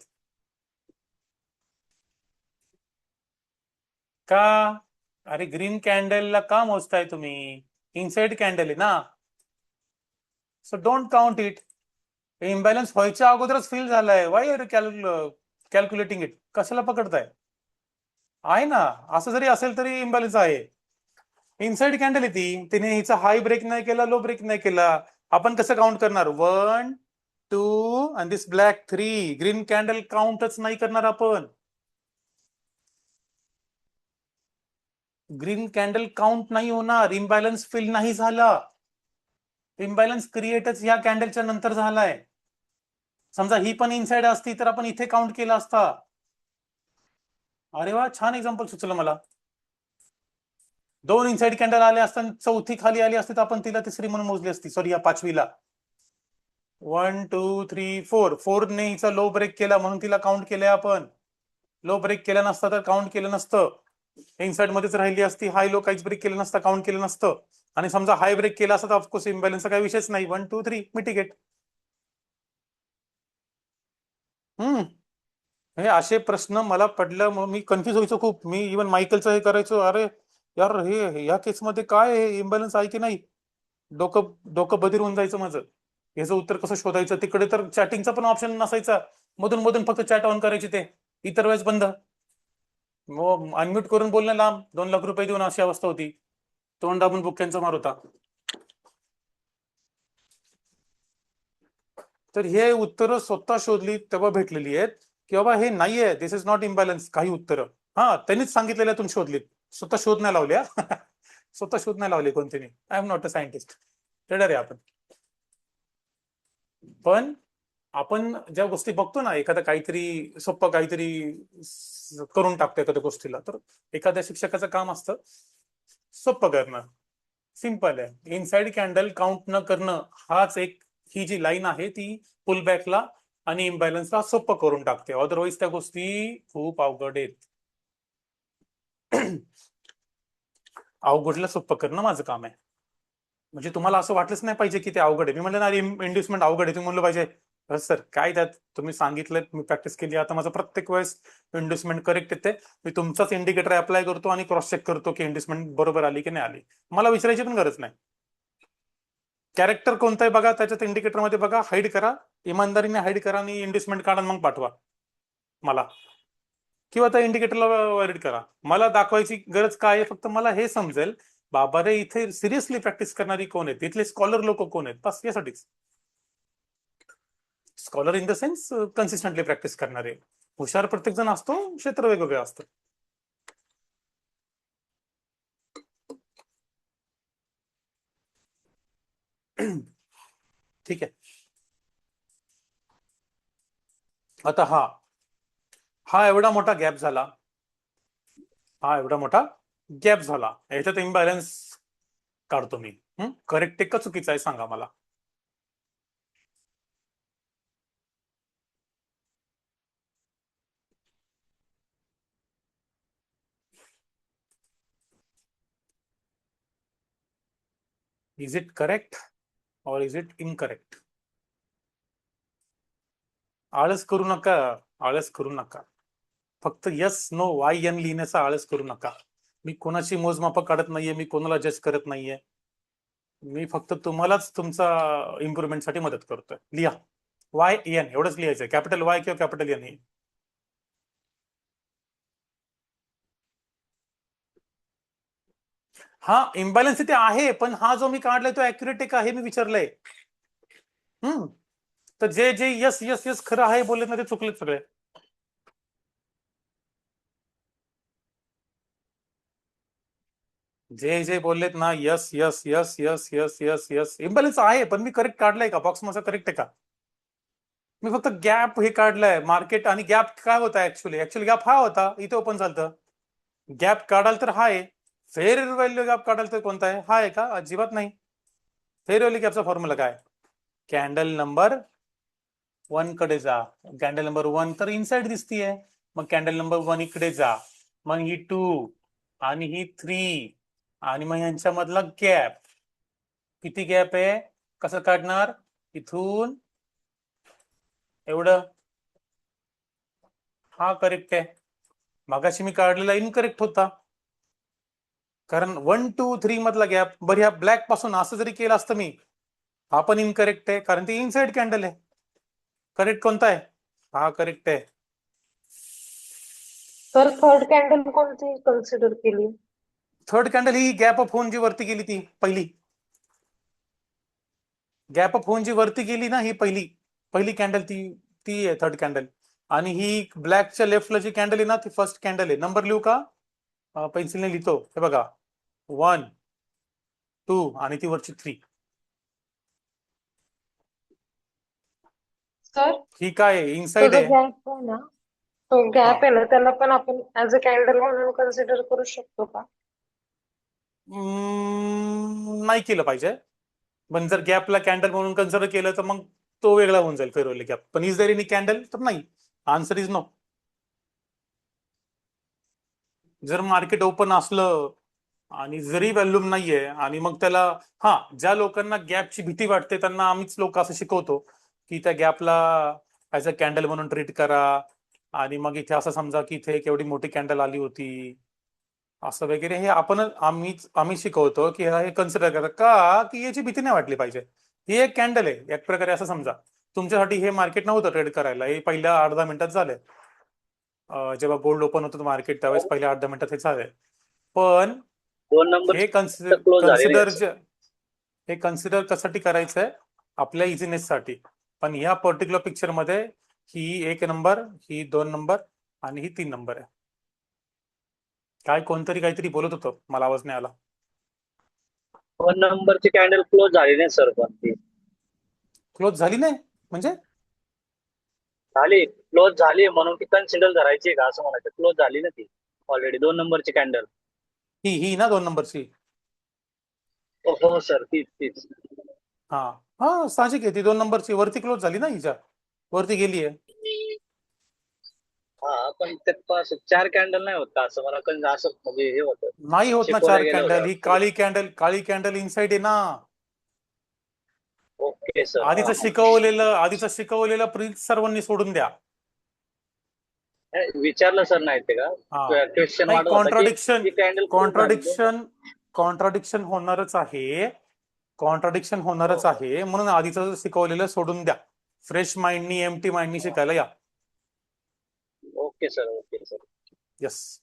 का? अरे ग्रीन कॅन्डलला का मोजताय तुम्ही? इनसाइड कॅन्डल आहे ना, so don't count it. Imbalance व्हायच्या अगोदरच फील झालाय. Why are calculating it? कशाला पकडताय? आहे ना, असं जरी असेल तरी इम्बॅलन्स आहे. इनसाइड कॅन्डल आहे ती, तिने हिचा हाय ब्रेक नाही केला, लो ब्रेक नाही केला. आपण कसं काउंट करणार? 1 2 आणि दिस ब्लॅक 3. ग्रीन कॅन्डल काउंटच नाही करणार आपण. ग्रीन कॅन्डल काउंट नाही होणार, इम्बॅलन्स फील नाही झाला. इम्बॅलन्स क्रिएटच या कॅन्डलच्या नंतर झालाय. समजा ही पण इनसाइड असती तर आपण इथे काउंट केला असता. अरे वा, छान एक्झाम्पल सुचलं मला. 2 इनसाइड कॅन्डल आले असताना चौथी खाली आली असती तर आपण तिला तिसरी म्हणून मोजली असती, सॉरी या पाचवीला. 1 2 3 4. 4 ने हिचा लो ब्रेक केला म्हणून तिला काउंट केलंय आपण. लो ब्रेक केला नसता तर काउंट केलं नसतं, इनसाइड मध्येच राहिली असती, हाय लो काहीच ब्रेक केलं नसतं, काउंट केलं नसतं. आणि समजा हाय ब्रेक केला असता तर ऑफकोर्स इम्बॅलन्सचा काही विषयच नाही. 1 2 3 मिटिगेट. हे असे प्रश्न मला पडलं, मग मी कन्फ्युज व्हायचो खूप. मी इव्हन मायकलचं हे करायचो, अरे यार हे या केसमध्ये काय इम्बॅलन्स आहे की नाही, डोकं डोकं बधीर होऊन जायचं माझं. याचं उत्तर कसं शोधायचं. तिकडे तर चॅटिंगचा पण ऑप्शन नसायचा, मधून मधून फक्त चॅट ऑन करायची, ते इतर वेळेस बंद. मग अनम्यूट करून बोलणं लांब, 2 लाख रुपये देऊन अशी अवस्था होती. तोंड दाबून बुक्यांचा मार होता. तर हे उत्तरं स्वतः शोधली तेव्हा भेटलेली आहेत की बाबा हे नाहीये, दिस इज नॉट इम्बॅलन्स. काही उत्तरं त्यांनीच सांगितलेल्यातून शोधलीत, स्वतः शोध नाही लावल्या. स्वतः शोध नाही लावले कोणत्याने. I am not a scientist, trader आहे आपण. पण आपण ज्या गोष्टी बघतो ना, एखादा काहीतरी सोपं काहीतरी करून टाकतो एखाद्या गोष्टीला, तर एखाद्या शिक्षकाचं काम असतं सोपं करणं. सिंपल आहे. इनसाइड कॅन्डल काउंट न करणं हाच एक, ही जी लाईन आहे ती पुलबॅकला आणि इम्बॅलन्सला सोपं करून टाकते. अदरवाईज त्या गोष्टी खूप अवघड आहेत. अवघडला सोपं करणं माझं काम आहे. म्हणजे तुम्हाला असं वाटलंच नाही पाहिजे की ते अवघड आहे. मी म्हणलं ना इंड्युसमेंट अवघड आहे, तुम्ही म्हणलं पाहिजे सर काय त्यात, तुम्ही सांगितलं, मी प्रॅक्टिस केली, आता माझं प्रत्येक वेळेस इंड्युसमेंट करेक्ट येते. मी तुमचाच इंडिकेटर अप्लाय करतो आणि क्रॉस चेक करतो की इंड्युसमेंट बरोबर आली की नाही आली. मला विचारायची पण गरज नाही. कॅरेक्टर कोणतं आहे बघा, त्याच्यात इंडिकेटर मध्ये बघा, हाईड करा, इमानदारीने हाईड करा आणि इंड्युसमेंट काढा, मग पाठवा मला, किंवा त्या इंडिकेटरला व्हॅलिड करा. मला दाखवायची गरज काय आहे, फक्त मला हे समजेल बाबा रे इथे सिरियसली प्रॅक्टिस करणारी कोण आहेत, इथले स्कॉलर लोक कोण आहेत, बस यासाठीच. Scholar in the sense consistently practice करणारे. हुशार प्रत्येक जण असतो, क्षेत्र वेगवेगळं असतं. ठीक आहे. आता हा एवढा मोठा गॅप झाला, याच्यात इम्बॅलन्स काढतो मी. करेक्ट आहे का चुकीचं आहे सांगा मला. इज इट करेक्ट और इज इट इनकरेक्ट? आळस करू नका. फक्त यस नो वाय एन लिहिण्याचा आळस करू नका. मी कोणाची मोजमापं काढत नाहीये, मी कोणाला जज करत नाहीये. मी फक्त तुम्हालाच तुमचा इम्प्रुव्हमेंटसाठी मदत करतोय. लिहा वाय एन, एवढंच लिहायचंय, कॅपिटल वाय किंवा कॅपिटल एन. हा इम्बॅलन्स इथे आहे, पण हा जो मी काढलाय तो ऍक्युरेट आहे का हे मी विचारलंय. तर जे जे यस यस यस खरं आहे बोलले ना, ते चुकलेत सगळे. जे जे बोललेत ना yes yes yes yes yes yes yes, imbalance आहे, पण मी करेक्ट काढलाय का, बॉक्स माझा करेक्ट आहे का? मी फक्त गॅप हे काढलाय मार्केट. आणि गॅप काय होता ऍक्च्युअली गॅप हा होता, इथे ओपन झालं. गॅप काढाल तर हा आहे. फेअर व्हॅल्यू गॅप काढाल तर कोणता आहे, हा आहे का? अजिबात नाही. फेअर व्हॅल्यू गॅपचा फॉर्म्युला काय? कॅन्डल नंबर 1 कडे जा. कॅन्डल नंबर 1 तर इनसाइड दिसतीये, मग कॅन्डल नंबर 1 इकडे जा, मग ही 2 आणि ही 3 आणि मग यांच्यामधला गॅप. किती गॅप आहे, कसं काढणार? इथून एवढं. हा करेक्ट आहे. मागाशी मी काढलेला इनकरेक्ट होता, कारण 1 2 3 मधला गॅप. बरं, ह्या ब्लॅक पासून असं जरी केलं असतं मी, हा पण इनकरेक्ट आहे, कारण ती इनसाइड कॅन्डल आहे. करेक्ट कोणता आहे? हा करेक्ट आहे. तर थर्ड कॅन्डल कोणती कन्सिडर केली? थर्ड कॅन्डल ही गॅप अप होऊन जी वरती गेली, ती पहिली गॅप अप होऊन जी वरती गेली ना, ही पहिली कॅन्डल, ती आहे थर्ड कॅन्डल. आणि ही ब्लॅकच्या लेफ्टला जी कॅन्डल आहे ना, ती फर्स्ट कॅन्डल आहे. नंबर लिहू का? पेन्सिलने लिहितो, हे बघा, 1 2 आणि ती वरची 3. सर ही काय तो इनसाइड जो आहे. गॅप आहे ना, तो गॅप आहे ना, त्याला पण आपण ऍज अ कॅन्डल म्हणून कन्सिडर करू शकतो का? नाही केलं पाहिजे. पण जर गॅपला कॅन्डल म्हणून कन्सिडर केलं तर मग तो वेगळा होऊन जाईल फेअर व्हॅल्यू गॅप. पण इज देअर एनी कॅन्डल तर नाही. Answer is no. जर मार्केट ओपन असलं आणि जरी व्हॉल्यूम नाहीये आणि मग त्याला ज्या लोकांना गॅपची भीती वाटते त्यांना आम्हीच लोक असं शिकवतो की त्या गॅपला ऍज अ कॅन्डल म्हणून ट्रीट करा आणि मग इथे असं समजा की इथे एक एवढी मोठी कॅन्डल आली होती असं वगैरे हे आम्ही शिकवतो की हे कन्सिडर करा का की याची भीती नाही वाटली पाहिजे. ही एक कॅन्डल आहे एक प्रकारे असं समजा. तुमच्यासाठी हे मार्केट नव्हतं ट्रेड करायला, हे पहिल्या 8-10 मिनिटात झालंय. जेव्हा गोल्ड ओपन होतं मार्केट त्यावेळेस पहिल्या 8-10 मिनिटात हे झालंय. पण 2 नंबर हे क्लोज झाले नाही कन्सिडर हे कन्सिडर कशासाठी करायचंय आपल्या इझिनेस साठी. पण ह्या पर्टिक्युलर पिक्चर मध्ये ही 1 नंबर, ही 2 नंबर आणि ही 3 नंबर आहे. काय कोणतरी काहीतरी बोलत होतं, मला आवाज नाही आला. 2 नंबरची कॅन्डल क्लोज झाली नाही सर, पण ती क्लोज झाली नाही म्हणजे झाली, क्लोज झाली म्हणून ती कन्सिडर करायची का असं म्हणायचं. क्लोज झाली ना ती ऑलरेडी 2 नंबरची कॅन्डल. ही ना 2 नंबरची. हो सर, तीच. हा हा साहजिक आहे, ती 2 नंबरची वरती क्लोज झाली ना, हिच्या वरती गेली आहे. पण त्यात 4 कॅन्डल नाही होत का असं मला असं म्हणजे हे होतं. नाही होत ना शिकवल्या 4 गेल्या कॅन्डल. ही होत्या. काळी कॅन्डल इनसाइड आहे ना. Okay sir. आधीचं शिकवलेलं प्रिन्स सर्वांनी सोडून द्या. विचारलं सर नाही ते का क्वेश्चन नाही, वाटत होता की कॅन्डल कॉन्ट्राडिक्शन होणारच आहे. म्हणून आधीचं शिकवलेलं सोडून द्या. फ्रेश माइंडनी एम्प्टी माइंडनी शिकायला या. Okay sir. Yes.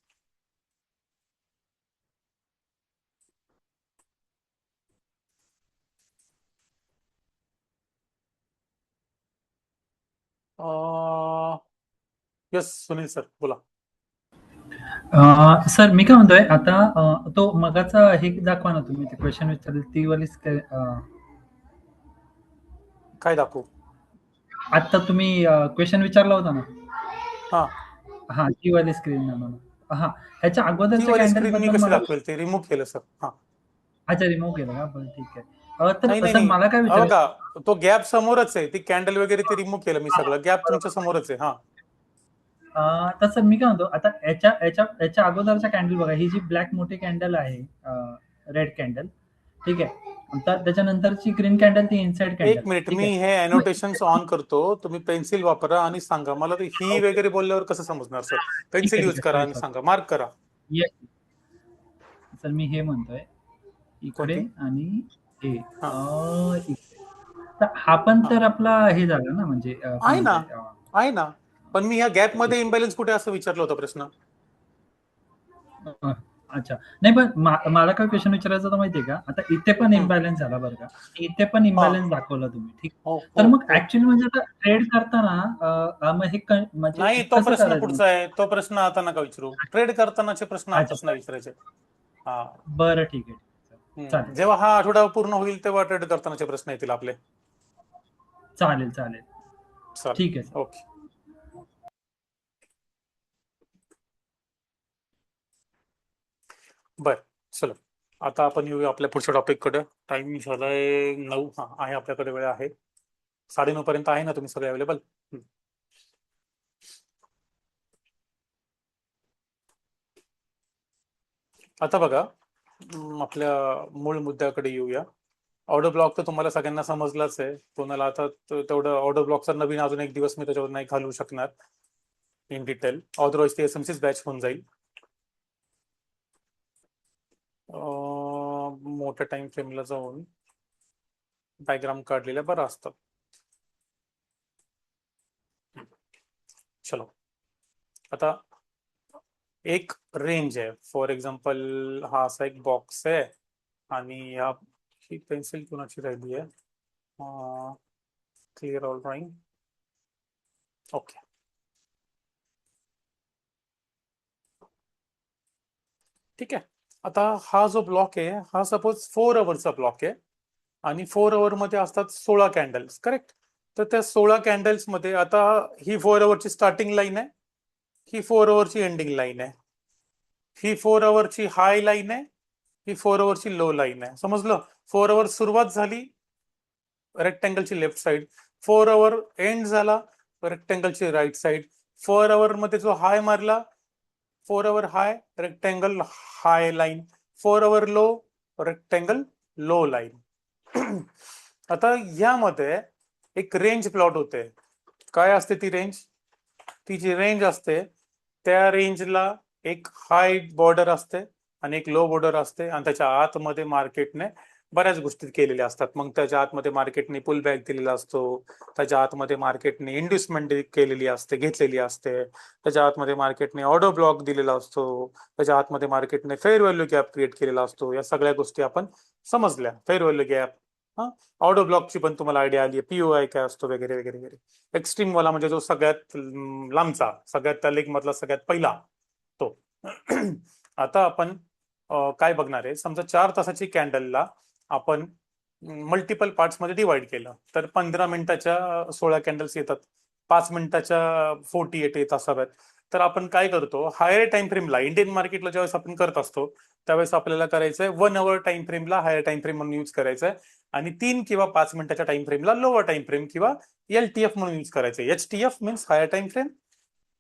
Yes Sunil sir बोला. सर मी काय म्हणतोय आता तो मगाचा हे दाखवा ना तुम्ही, ते क्वेश्चन विचारले ती वाली काय दाखवू? आता तुम्ही क्वेश्चन विचारला होता ना. हा ती वाली स्क्रीन ना मला. ह्याच्या ती अगोदरच्या वाली कॅन्डल स्क्रीन मी बद्दल कशी मला. दाखवेल? ते रिमूव्ह केलं सर. अच्छा, रिमूव्ह केलं का? बरं ठीक आहे. तर सर नाही मला काय विचारायचं. बघा, तो गॅप समोरच आहे. ती कॅन्डल वगैरे ते रिमूव्ह केलं मी सगळं. गॅप तुमच्या समोरच आहे. तसं मी काय म्हणतो, आता याच्या अगोदरच्या कॅन्डल बघा, ही जी ब्लॅक मोठी कॅन्डल आहे, रेड कॅन्डल, ठीक आहे. आता त्याच्यानंतरची ग्रीन कॅन्डल ती इनसाइड कॅन्डल. एक मिनिट, ठीक मी आहे. हे अनोटेशन ऑन करतो. तुम्ही पेन्सिल वापरा आणि सांगा मला. ते ही वगैरे बोलल्यावर कसं समजणार सर? पेन्सिल यूज करा आणि सांगा, मार्क करा. येस सर, मी हे म्हणतोय इकडे कोणती? आणि हे इकडे. तर हा पण तर आपला हे झाला ना, म्हणजे काय आहे म्हणताय. ना. पण मी ह्या गॅप मध्ये इम्बॅलन्स कुठे असं विचारलं होतं प्रश्न. अच्छा, नाही पण मला काय क्वेश्चन विचारायचं होतं माहितीये का, आता इथे पण इम्बॅलन्स झाला बरं का, इथे पण इम्बॅलन्स दाखवला तुम्ही, ठीक. तर मग ऍक्च्युअली म्हणजे आता ट्रेड करताना मग हे म्हणजे नाही, तो कसं प्रश्न करायचं पुढचा आहे. तो प्रश्न आता नका विचारू. ट्रेड करतानाचे प्रश्न आताच नाही विचारायचे. बरं ठीक आहे. चालेल जेव्हा हा आठवडा पूर्ण होईल तेव्हा ट्रेड करतानाचे प्रश्न येतील आपले. चालेल ठीक आहे. ओके. बर, चलो आता आपण येऊया आपल्या पुढच्या टॉपिक कडे. टाइम झालाय 9. आहे आपल्याकडे, वेळ आहे. 9:30 पर्यंत आहे ना तुम्ही सगळे अवेलेबल? आता बघा, आपल्या मूळ मुद्द्याकडे येऊया. ऑर्डर ब्लॉक तर तुम्हाला सगळ्यांना समजलाच आहे. कोणाला आता तेवढं ऑर्डर ब्लॉकचा नवीन अजून एक दिवस मी त्याच्यावर नाही घालू शकणार इन डिटेल. अदरवाईज ते एसएमसीच बॅच होऊन जाईल. मोठ्या टाइम फ्रेमला जाऊन डायग्राम काढलेल्या बरं असतं. चलो, आता एक रेंज आहे. फॉर एक्झाम्पल हा असा एक बॉक्स आहे आणि ही पेन्सिल कुणाची राहिली आहे? Clear all drawing. ओके, ठीक आहे. आता हा जो ब्लॉक आहे हा सपोज 4 अवरचा ब्लॉक आहे आणि 4 अवर मध्ये असतात 16 कॅन्डल्स, करेक्ट? तर त्या 16 कॅन्डल्स मध्ये आता ही 4 अवरची स्टार्टिंग लाईन आहे, ही 4 अवरची एंडिंग लाईन आहे, ही 4 अवरची हाय लाईन आहे, ही 4 अवरची लो लाईन आहे. समजलं? 4 अवर सुरुवात झाली रेक्टँगलची लेफ्ट साइड, 4 अवर एंड झाला रेक्टँगलची राईट साइड. 4 अवर मध्ये जो हाय मारला 4 hour high rectangle high line, 4 hour low rectangle low line. आता यामध्ये एक रेंज प्लॉट होते. काय असते ती रेंज? ती जी रेंज असते त्या रेंजला एक हाय बॉर्डर असते आणि एक लो बॉर्डर असते आणि त्याच्या आतमध्ये मार्केटने बऱ्याच गोष्टी केलेल्या असतात. मग त्याच्या आतमध्ये मार्केटने पुल बॅक दिलेला असतो, त्याच्या आतमध्ये मार्केटने इन्ड्युसमेंट केलेली असते, घेतलेली असते, त्याच्या आतमध्ये मार्केटने ऑर्डर ब्लॉक दिलेला असतो, त्याच्या आतमध्ये मार्केटने फेअर व्हॅल्यू गॅप क्रिएट केलेला असतो. या सगळ्या गोष्टी आपण समजल्या. फेअर व्हॅल्यू गॅप, ऑर्डर ब्लॉकची पण तुम्हाला आयडिया आली, पीओआय काय असतो वगैरे वगैरे वगैरे. एक्स्ट्रीम वाला म्हणजे जो सगळ्यात लांबचा, सगळ्यात त्या लेग मधला सगळ्यात पहिला तो. आता आपण काय बघणार आहे, समजा 4 तासाची कॅन्डलला आपण मल्टिपल पार्ट्स मध्ये डिवाइड केलं तर 15 मिनिटाच्या 16 कॅन्डल्स येतात, 5 मिनिटाच्या 48 येत असाव्यात. तर आपण काय करतो, हायर टाइम फ्रेमला इंडियन मार्केटला ज्यावेळेस आपण करत असतो त्यावेळेस आपल्याला करायचंय 1 hour टाइम फ्रेमला हायर टाइम फ्रेम म्हणून यूज करायचंय आणि 3 किंवा 5 मिनिटाच्या टाइम फ्रेमला लोअर टाइम फ्रेम किंवा LTF म्हणून यूज करायचंय. HTF means higher time frame,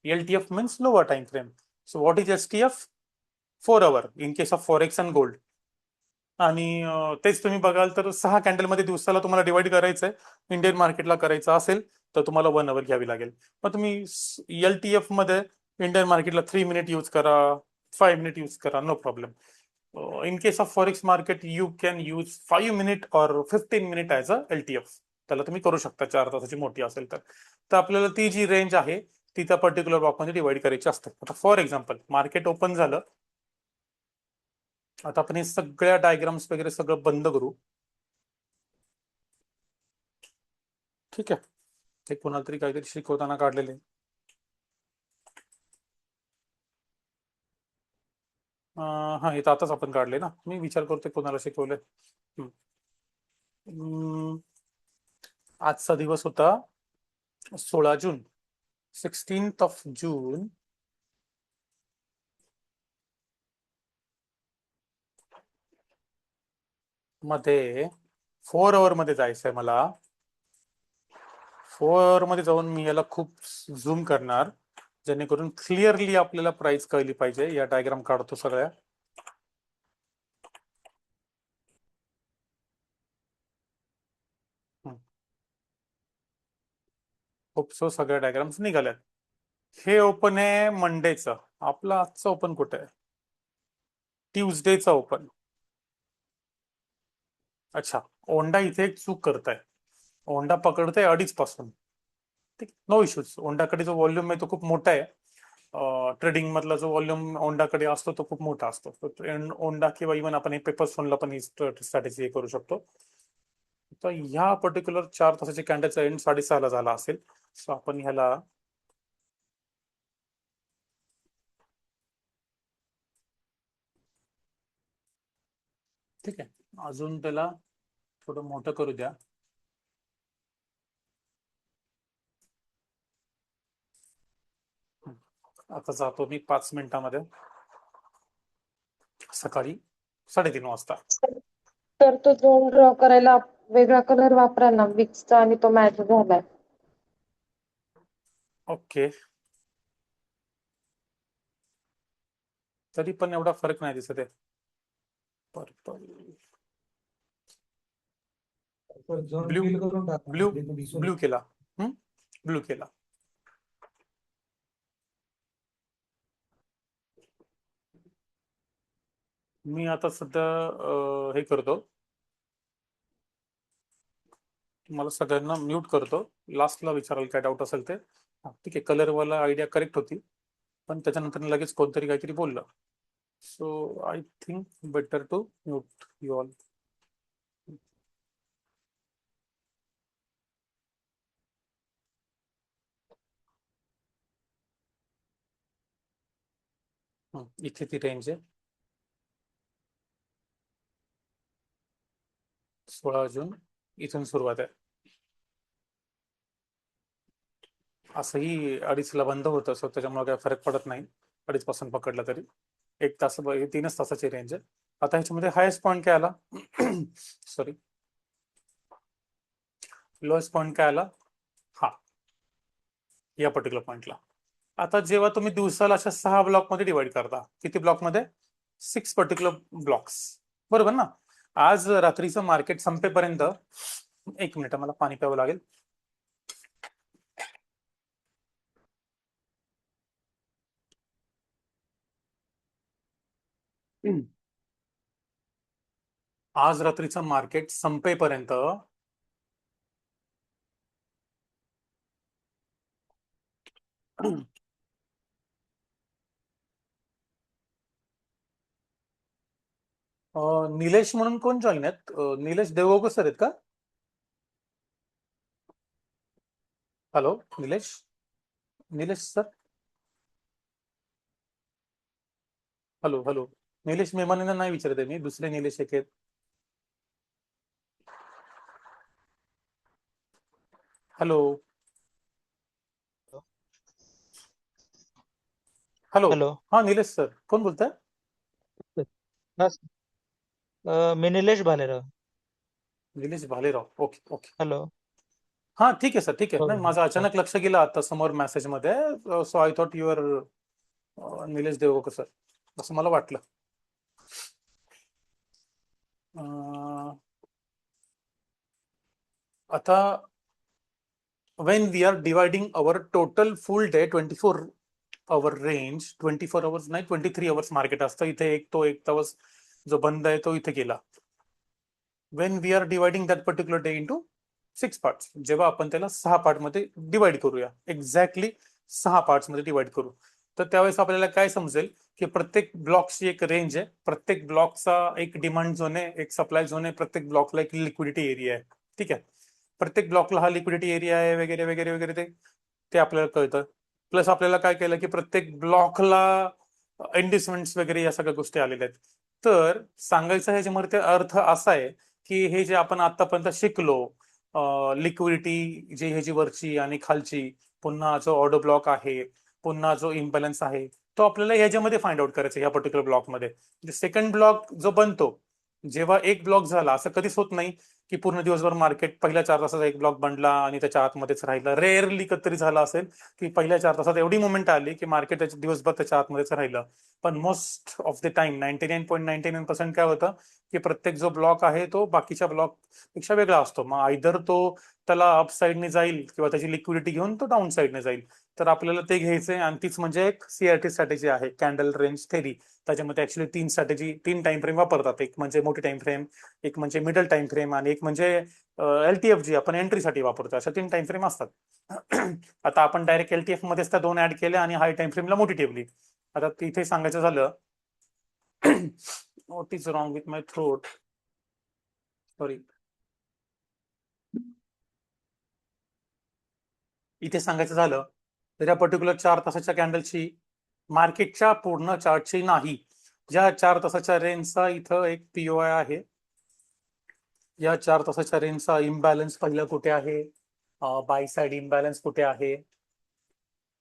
LTF means lower time frame. So what is HTF? 4 hour in case of forex and gold. आणि तेच तुम्ही बघाल तर 6 कॅन्डलमध्ये दिवसाला तुम्हाला डिवाइड करायचंय. इंडियन मार्केटला करायचं असेल तर तुम्हाला 1 hour घ्यावी लागेल. मग तुम्ही LTF मध्ये इंडियन मार्केटला 3 मिनिट यूज करा, 5 मिनिट यूज करा, no problem. In case of forex market you can use 5 minute और 15 मिनिट ॲज अ LTF. त्याला तुम्ही करू शकता 4 तासाची मोठी असेल तर. तर आपल्याला ती जी रेंज आहे ती त्या पर्टिक्युलर ब्लॉकमध्ये डिवाइड करायची असते. आता फॉर एक्झाम्पल मार्केट ओपन झालं, आता आपण हे सगळ्या डायग्राम्स वगैरे सगळं बंद करू. ठीक आहे, ते कोणाला तरी काहीतरी शिकवताना काढलेले. हा हे तर आताच आपण काढले ना, मी विचार करतोय कोणाला शिकवलंय. आजचा दिवस होता 16 जून, 16th of June. मध्ये 4 hour मध्ये जायचंय मला. 4 hour मध्ये जाऊन मी याला खूप झूम करणार जेणेकरून क्लिअरली आपल्याला प्राइस कळली पाहिजे. या डायग्राम काढतो सगळ्या. खूप सगळ्या डायग्राम्स निघाल्यात. हे ओपन आहे मंडेचं. आपलं आजचं ओपन कुठे आहे? ट्यूजडेचं ओपन. अच्छा, ओंडा इथे एक चूक करताय. ओंडा पकडताय 2:30 पासून. ठीक, नो इश्यूज. ओंडाकडे जो व्हॉल्यूम आहे तो खूप मोठा आहे. ट्रेडिंग मधला जो व्हॉल्यूम ओंडाकडे असतो तो खूप मोठा असतो. ओंडा किंवा इव्हन आपण हे पेपर फोनला पण ही स्ट्रॅटेजी करू शकतो. तर ह्या पर्टिक्युलर 4 तासाची कॅन्डलचा एंड 6:30 ला झाला असेल. सो आपण ह्याला ठीक आहे, अजून त्याला थोडं मोठं करू द्या. आता जातो मी 5 मिनिटांमध्ये, सकाळी 3:30 वाजता. तर तो झोन ड्रॉ करायला वेगळा कलर वापरा ना, विक्सचा, आणि तो मॅच झालाय. ओके, तरी पण एवढा फरक नाही दिसत आहे. पर्पल ब्ल्यू ब्ल्यू ब्ल्यू केला, ब्ल्यू केला. मी आता सध्या हे करतो, मला सगळ्यांना म्यूट करतो. लास्टला विचाराल काय डाऊट असेल ते. ठीक आहे, कलरवाला आयडिया करेक्ट होती पण त्याच्यानंतर लगेच कोणतरी काहीतरी बोललं. So I think better to mute you all. इथे ती रेंज आहे 16 जून, इथून सुरुवात आहे. असंही 2:30ला बंद होतं, सो त्याच्यामुळे काय फरक पडत नाही. 2:30 पासून पकडला तरी 1 तास, 3च तासाची रेंज आहे. आता ह्याच्यामध्ये हायेस्ट पॉईंट काय आला? सॉरी, लोएस्ट पॉईंट काय आला? हा, या पर्टिक्युलर पॉइंटला आता जेव्हा तुम्ही दिवसाला अशा 6 ब्लॉकमध्ये डिवाइड करता, किती ब्लॉकमध्ये? 6 पर्टिक्युलर ब्लॉक्स, बरोबर ना? आज रात्रीचं मार्केट संपेपर्यंत, एक मिनिट मला पाणी प्यावं लागेल. आज रात्रीचं मार्केट संपेपर्यंत निलेश म्हणून कोण जॉईन आहेत? निलेश देवगौकर सर आहेत का? Hello Nilesh, Nilesh sir, hello hello. Nilesh मेमानेंना नाही विचारते मी, दुसरे निलेश एक आहेत. Hello hello. हॅलो. हा निलेश सर, कोण बोलताय? मी Nilesh Bhalerao. Nilesh Bhalerao, okay okay. Hello. हा ठीक आहे सर, ठीक आहे. हो, नाही हो, माझं हो. अचानक लक्ष गेलं आता समोर मेसेज मध्ये, so I thought your Nilesh Devgaokar sir, असं मला वाटलं. आता when we are dividing our total full day 24 hour range, 24 hours नाही 23 hours मार्केट असतं, इथे एक तास जो बंद आहे तो इथे गेला. when we are dividing that particular day into 6 parts, जेव्हा आपण त्याला 6 पार्ट मध्ये डिवाइड करूया, एक्झॅक्टली 6 पार्ट्स मध्ये डिवाइड करू, तर त्यावेळेस आपल्याला काय समजेल की प्रत्येक ब्लॉकची एक रेंज आहे, प्रत्येक ब्लॉकचा एक डिमांड झोन आहे, एक सप्लाय झोन आहे, प्रत्येक ब्लॉकला एक लिक्विडिटी एरिया आहे. ठीक आहे, प्रत्येक ब्लॉकला हा लिक्विडिटी एरिया आहे वगैरे वगैरे वगैरे ते आपल्याला कळतं. प्लस आपल्याला काय केलं की प्रत्येक ब्लॉकला इन्व्हेस्टमेंट्स वगैरे या सगळ्या गोष्टी आलेल्या आहेत. तर सांगायचं ह्याच्यामध्ये अर्थ असा आहे की हे जे आपण आतापर्यंत शिकलो, लिक्विडिटी जे ह्याची वरची आणि खालची, पुन्हा जो ऑर्डर ब्लॉक आहे, पुन्हा जो इम्बॅलन्स आहे, तो आपल्याला ह्याच्यामध्ये फाइंड आउट करायचा या पर्टिक्युलर ब्लॉकमध्ये. सेकंड ब्लॉक जो बनतो, जेव्हा एक ब्लॉक झाला, असं कधीच होत नाही की पूर्ण दिवसभर मार्केट पहिल्या 4 तासाचा एक ब्लॉक बनला आणि त्याच्या आतमध्येच राहिलं. रेअरली कधीतरी झालं असेल की पहिल्या 4 तासात एवढी मुवमेंट आली की मार्केट दिवसभर त्याच्या आतमध्येच राहिलं. पण मोस्ट ऑफ द टाइम 99.99% काय होतं की प्रत्येक जो ब्लॉक आहे तो बाकीच्या ब्लॉक पेक्षा वेगळा असतो. मग आयदर तो त्याला अप साईडने जाईल किंवा त्याची लिक्विडिटी घेऊन तो डाऊन साईडने जाईल. तर आपल्याला ते घ्यायचंय आणि तीच म्हणजे एक सीआरटी स्ट्रॅटेजी आहे, कॅन्डल रेंज थेरी. त्याच्यामध्ये ऍक्च्युली 3 टाइम फ्रेम वापरतात, एक म्हणजे मोठी टाइम फ्रेम, एक म्हणजे मिडल टाइम फ्रेम आणि एक म्हणजे एलटीएफ जी आपण एंट्रीसाठी वापरतो. अशा 3 टाइम फ्रेम असतात. आता आपण डायरेक्ट एलटीएफ मध्येच त्या 2 ऍड केल्या आणि हाय टाइम फ्रेमला मोठी ठेवली. आता तिथे सांगायचं झालं, what is wrong with my throat, sorry. इथे सांगायचं झालं तर या पर्टिक्युलर 4 तासाच्या कॅन्डलची मार्केटच्या पूर्ण चार्टची नाही, ज्या 4 तासाच्या रेंजचा इथं एक पीओआय आहे, या 4 तासाच्या रेंजचा इम्बॅलन्स पहिला कुठे आहे, बाय साइड इम्बॅलन्स कुठे आहे,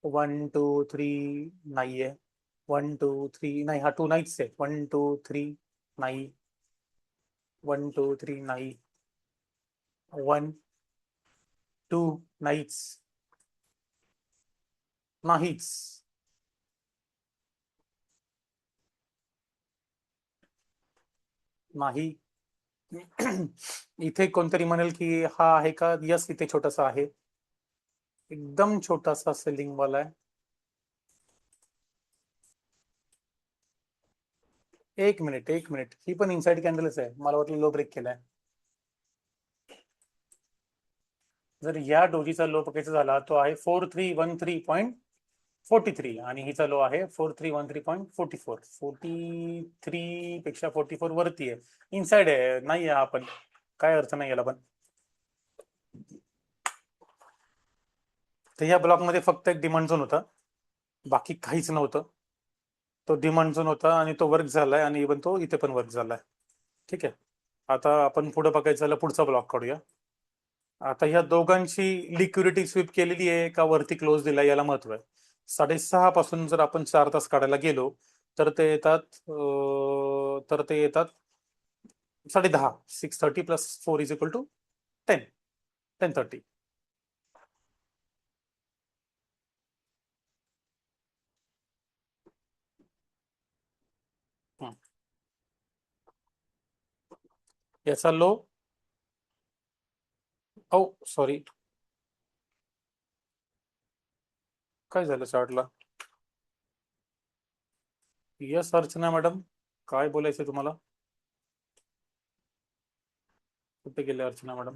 1 2 3 नाहीये, 1 2 3 नाही, हा 2 नाहीच आहे, 1 2 3 नाही, 1 2 3 नाही, 1 2 नाहीच, नाहीच, नाही. इथे कोणतरी म्हणेल की हा आहे का? यस, इथे छोटासा आहे, एकदम छोटासा सेलिंग वाला आहे. एक मिनिट, ही पण इनसाइड कॅन्डलच आहे, मला वाटलं लो ब्रेक केलाय. जर या डोजीचा लो बघायचा झाला तो आहे 4313.43 आणि हिचा लो आहे 4313.44. 43 पेक्षा 44 वरती आहे, इनसाइड आहे, नाही आहे, आपण काय अर्थ नाही याला. पण तर या ब्लॉकमध्ये फक्त एक डिमांड झोन होता, बाकी काहीच नव्हतं. तो डिमांड झोन होता आणि तो वर्क झालाय आणि इव्हन तो इथे पण वर्क झालाय. ठीक आहे, आता आपण पुढे बघायचं झालं, पुढचा ब्लॉक काढूया. आता ह्या दोघांची लिक्विडिटी स्वीप केलेली आहे का वरती क्लोज दिला याला महत्व आहे. 6:30 पासून जर आपण 4 तास काढायला गेलो तर ते येतात 10:30. 6:30 + 4 = 10, 10:30. याचा लो, ओ सॉरी, काय झालं चार्टला? यस अर्चना मॅडम, काय बोलायचं तुम्हाला? कुठे गेले अर्चना मॅडम?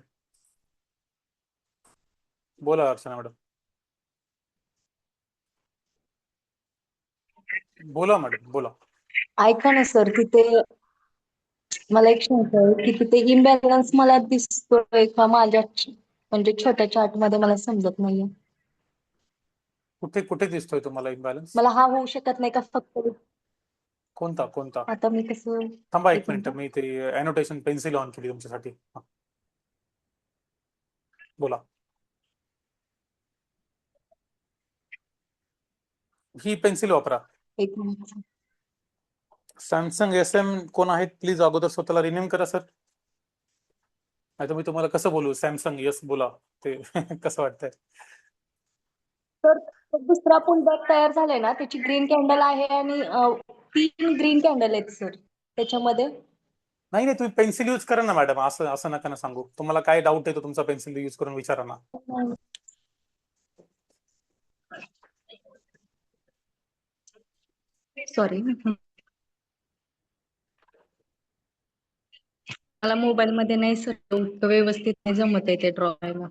बोला अर्चना मॅडम, बोला मॅडम बोला. ऐका ना सर, तिथे मला एक शंका आहे की तिथे इम्बॅलन्स मला दिसतोय का माझ्या म्हणजे छोट्या चार्ट मध्ये मला समजत नाहीये. कुठे कुठे दिसतोय तुम्हाला इम्बॅलन्स? मला हा होऊ शकत नाही का फक्त कोणता कोणता? आता मी कसं थांबा एक एक मिनिट, मिनिट. मी ते अनोटेशन पेन्सिल ऑन केली तुमच्यासाठी. हा. बोला. ही पेन्सिल वापरा. एक मिनिट. सॅमसंग SM कोण आहेत प्लीज अगोदर स्वतःला रिनेम करा सर. नाही तर मी तुम्हाला कसं बोलू? सॅमसंग यस बोला, ते कसं वाटतंय? तर दुसरा पुलबॅक तयार झालाय ना, त्याची ग्रीन कॅन्डल आहे आणि 3 ग्रीन कॅन्डल आहेत सर त्याच्यामध्ये. नाही नाही, तुम्ही पेन्सिल यूज करा ना मॅडम, असं असं नका ना सांगू. तुम्हाला काय डाऊट आहे तो तुमचा पेन्सिल यूज करून विचारा ना. सॉरी, मला मोबाईल मध्ये नाही सर व्यवस्थित नाही जमत आहे ते ड्रॉ करायला.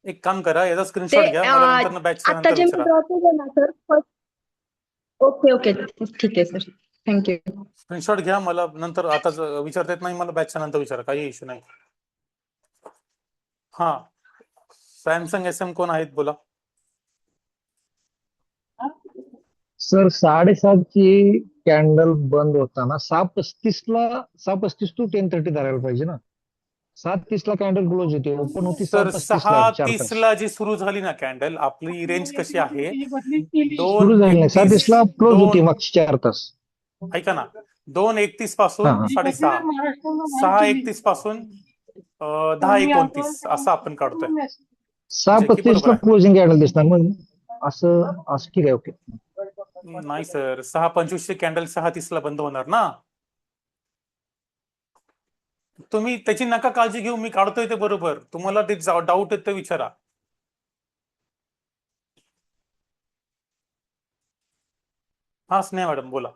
एक काम करा, याचा ते स्क्रीनशॉट घ्या, मला नंतर बॅचच्या आता नंतर जे मी विचारा. ड्रॉ केलं ना सर फर्स्ट. ओके ओके ठीक आहे सर, थँक्यू. स्क्रीनशॉट घ्या, मला नंतर आताच विचारता येत नाही, मला बॅचच्या नंतर विचारा, काही इश्यू नाही. हा, सॅमसंग SM कोण आहेत बोला. सर 7:30ची कॅन्डल बंद होताना 6:35 टू 10:30 धरायला पाहिजे ना. 7:30 कॅन्डल क्लोज होते, ओपन होती सर 6:35 4 तास. 6:30 जी सुरू झाली ना कॅन्डल, आपली रेंज कशी आहे? सुरू झाली नाही, 7:30 क्लोज होती मागची 4 तास. ऐका ना, 2:31 पासून हा, हा. 6:30, 6:31 पासून 10:29 असं आपण काढतोय, जे की 6:35 बरोबर आहे. क्लोजिंग कॅन्डल दिसणार मग. असं असं ठीक आहे, ओके. नाही सर, 6:25 ची कॅन्डल 6:30 बंद होणार ना. तुम्ही त्याची नका काळजी घेऊ, मी काढतोय ते बरोबर. तुम्हाला ते डाऊट आहे ते विचारा. हा स्नेहा मॅडम बोला.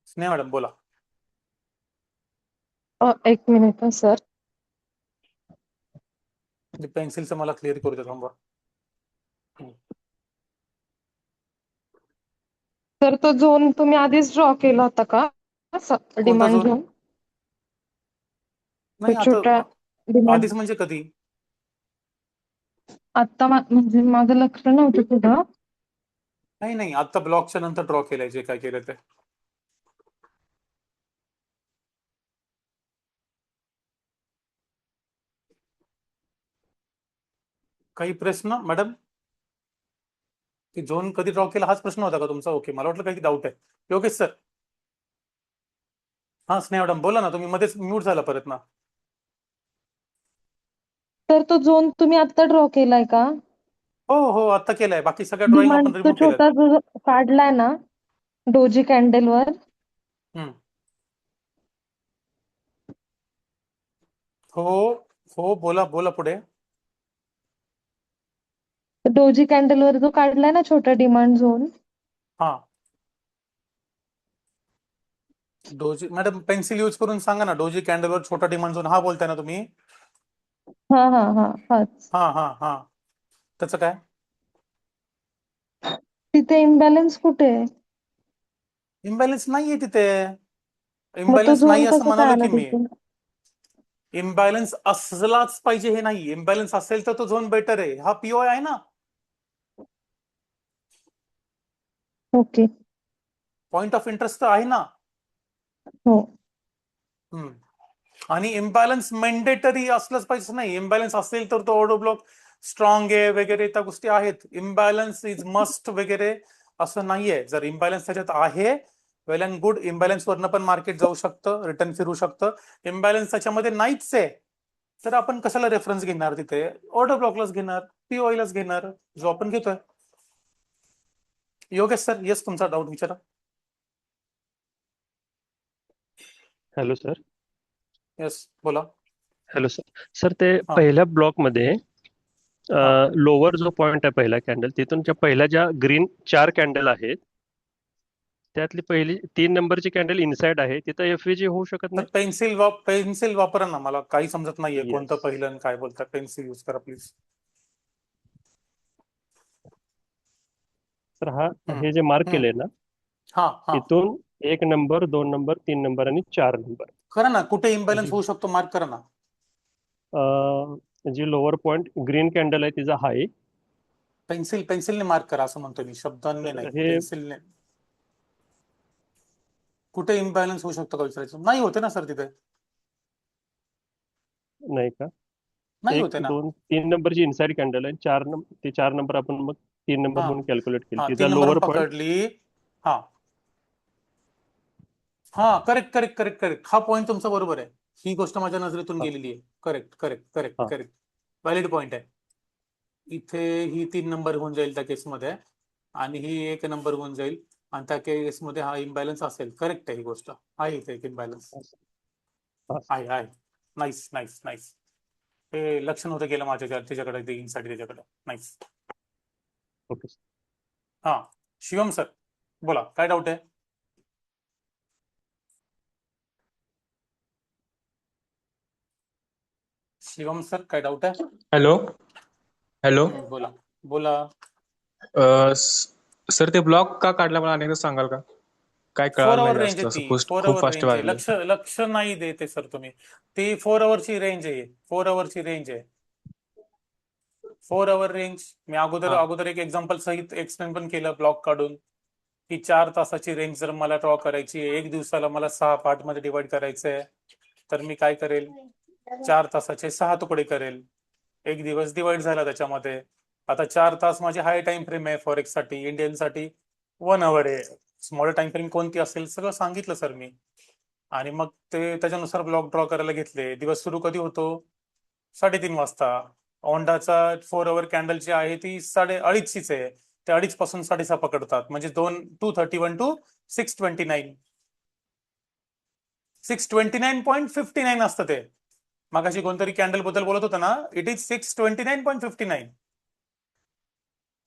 स्नेहा मॅडम बोला. एक मिनिट सर. पेन्सिलचं मला क्लिअर करू द्या, थांबा. तर तो झोन तुम्ही आधीच ड्रॉ केला होता का? Demand zone? झोन नाही, छोटा आता डिमांड. आधीच म्हणजे कधी? आता म्हणजे माझं लक्ष नव्हतं तुझं. नाही नाही, आता ब्लॉकच्या नंतर ड्रॉ केलंय जे काय केलं ते. काही प्रश्न मॅडम? की झोन कधी ड्रॉ केला हाच प्रश्न होता का तुमचा? ओके, मला वाटलं काही डाऊट आहे. योगेश सर. हा स्नेहा मॅडम बोला ना, तुम्ही मध्येच म्यूट झाला परत ना. तर तो झोन तुम्ही आता ड्रॉ केलाय का? हो हो, आता केलाय, बाकी सगळ्या ड्रॉइंग आपण डिमांड तो रिमूव्ह केल्यात. छोटा जो काढलाय ना डोजी कॅन्डल वर. हो हो, बोला बोला पुढे. डोजी कॅन्डल वर जो काढलाय ना छोटा डिमांड झोन. हा, डोजी मॅडम पेन्सिल यूज करून सांगा ना, डोजी कॅन्डलवर छोटा डिमांड झोन हा बोलताय ना तुम्ही? हा हा हा हाच. हा हा हा, त्याचं काय? तिथे इम्बॅलन्स कुठे आहे? इम्बॅलन्स नाहीये तिथे. मग तो इम्बॅलन्स नाही झोन असं कसा म्हणालो आला की मी. तिथे? इम्बॅलन्स असलाच पाहिजे हे नाही. इम्बॅलन्स असेल तर तो झोन बेटर आहे. हा POI आहे ना, ओके. पॉइंट ऑफ इंटरेस्ट तर आहे ना. हो. आणि इम्बॅलन्स मेंडेटरी असलंच पाहिजे नाही. इम्बॅलन्स असेल तर तो ऑर्डर ब्लॉक स्ट्रॉंग आहे वगैरे त्या गोष्टी आहेत. इम्बॅलन्स इज मस्ट वगैरे असं नाहीये. जर इम्बॅलन्स त्याच्यात आहे, वेल अँड गुड. इम्बॅलन्स वरनं पण मार्केट जाऊ शकतं, रिटर्न फिरू शकतं. इम्बॅलन्स त्याच्यामध्ये नाहीच आहे, तर आपण कशाला रेफरन्स घेणार तिथे? ऑर्डर ब्लॉकलाच घेणार, POI लाच घेणार, जो आपण घेतोय. योगेश सर, येस तुमचा डाऊट विचारा. Hello sir. येस बोला. Hello sir. सर ते हा पहिल्या ब्लॉकमध्ये हा लोअर जो पॉइंट आहे पहिला कॅन्डल तिथून पहिल्या ज्या ग्रीन 4 कॅन्डल आहेत त्यातली पहिली 3 नंबरची कॅन्डल इनसाइड आहे तिथं एफव्हीजी होऊ शकत नाही. पेन्सिल वापरा ना, मला काही समजत नाहीये कोणतं येस. पहिलं आणि काय बोलतात. पेन्सिल यूज करा प्लीज. तर हे जे मार्क केलंय ना हा हा इथून 1 नंबर 2 नंबर 3 नंबर आणि 4 नंबर करा ना, कुठे इम्बॅलन्स होऊ शकतो मार्क करा ना. जी लोअर पॉइंट ग्रीन कॅन्डल आहे तिचा हाय. पेन्सिलने मार्क करा असं म्हणतो मी, शब्दांनी तर नाही, हे पेन्सिलने. कुठे इम्बॅलन्स होऊ शकतो का विचारायचं? नाही होते ना सर, तिथे नाही का? नाही 1 होते ना. 2 3 नंबरची इनसाइड कॅन्डल आहे. 4 नंबर आपण मग 3 नंबर हा म्हणून कॅल्क्युलेट केली हा तिचा 3 नंबर लोअर पॉइंट. पकडली. हा हा करेक्ट करेक्ट करेक्ट करेक्ट, हा पॉईंट तुमचा बरोबर आहे. ही गोष्ट माझ्या नजरेतून हा गेलेली आहे. करेक्ट करेक्ट करेक्ट हा करेक्ट, व्हॅलिड पॉईंट आहे. इथे ही 3 नंबर होऊन जाईल त्या केसमध्ये, आणि ही 1 नंबर होऊन जाईल, आणि त्या केसमध्ये हा इम्बॅलन्स असेल. करेक्ट आहे ही गोष्ट, आहे इथे एक इम्बॅलन्स हा आहे आहे. Nice nice nice. हे लक्ष नव्हतं गेलं माझ्या त्याच्याकडे, इनसाठी त्याच्याकडे. नाईस. ओके. हा शिवम सर बोला, काय डाऊट आहे? शिवम सर काय डाऊट आहे? Hello hello. बोला बोला. सर ते ब्लॉक का काढला मला अनेकदा सांगाल का? काय 4 कळालं नाही आवर रेंज जास्त, आहे असं ती, 4 खूप आवर फास्ट रेंज आहे. वाढले. लक्ष नाही देते सर तुम्ही. ती 4 आवरची रेंज आहे. 4 आवरची रेंज आहे. 4 आवर रेंज मी हा अगोदर एक एक्झाम्पल सहित एक्सप्लेन पण केलं ब्लॉक काढून, की 4 तासाची रेंज जर मला ड्रॉ करायची आहे, 1 दिवसाला मला 6 पार्ट मध्ये डिवाइड करायचं आहे, तर मी काय करेल? 4 तासाचे 6 तुकडे करेल. 1 दिवस डिवाइड झाला त्याच्यामध्ये. आता 4 तास माझी हाय टाइम फ्रेम आहे फॉरेक्स साठी, इंडियन साठी 1 आवर आहे. स्मॉल टाइम फ्रेम कोणती असेल सगळं सांगितलं सर मी, आणि मग ते त्याच्यानुसार ब्लॉक ड्रॉ करायला घेतले. दिवस सुरू कधी होतो? 3:30 वाजता. ओंडाचा 4 आवर कॅन्डल जी आहे ती 2:30चीच आहे. ते 2:30 पासून 6:30 पकडतात, म्हणजे 2:31 to 6:29. 6:29.59 असतं ते. मागाशी कोणतरी कॅन्डल बद्दल बोलत होतं ना, इट इज 6:29.59.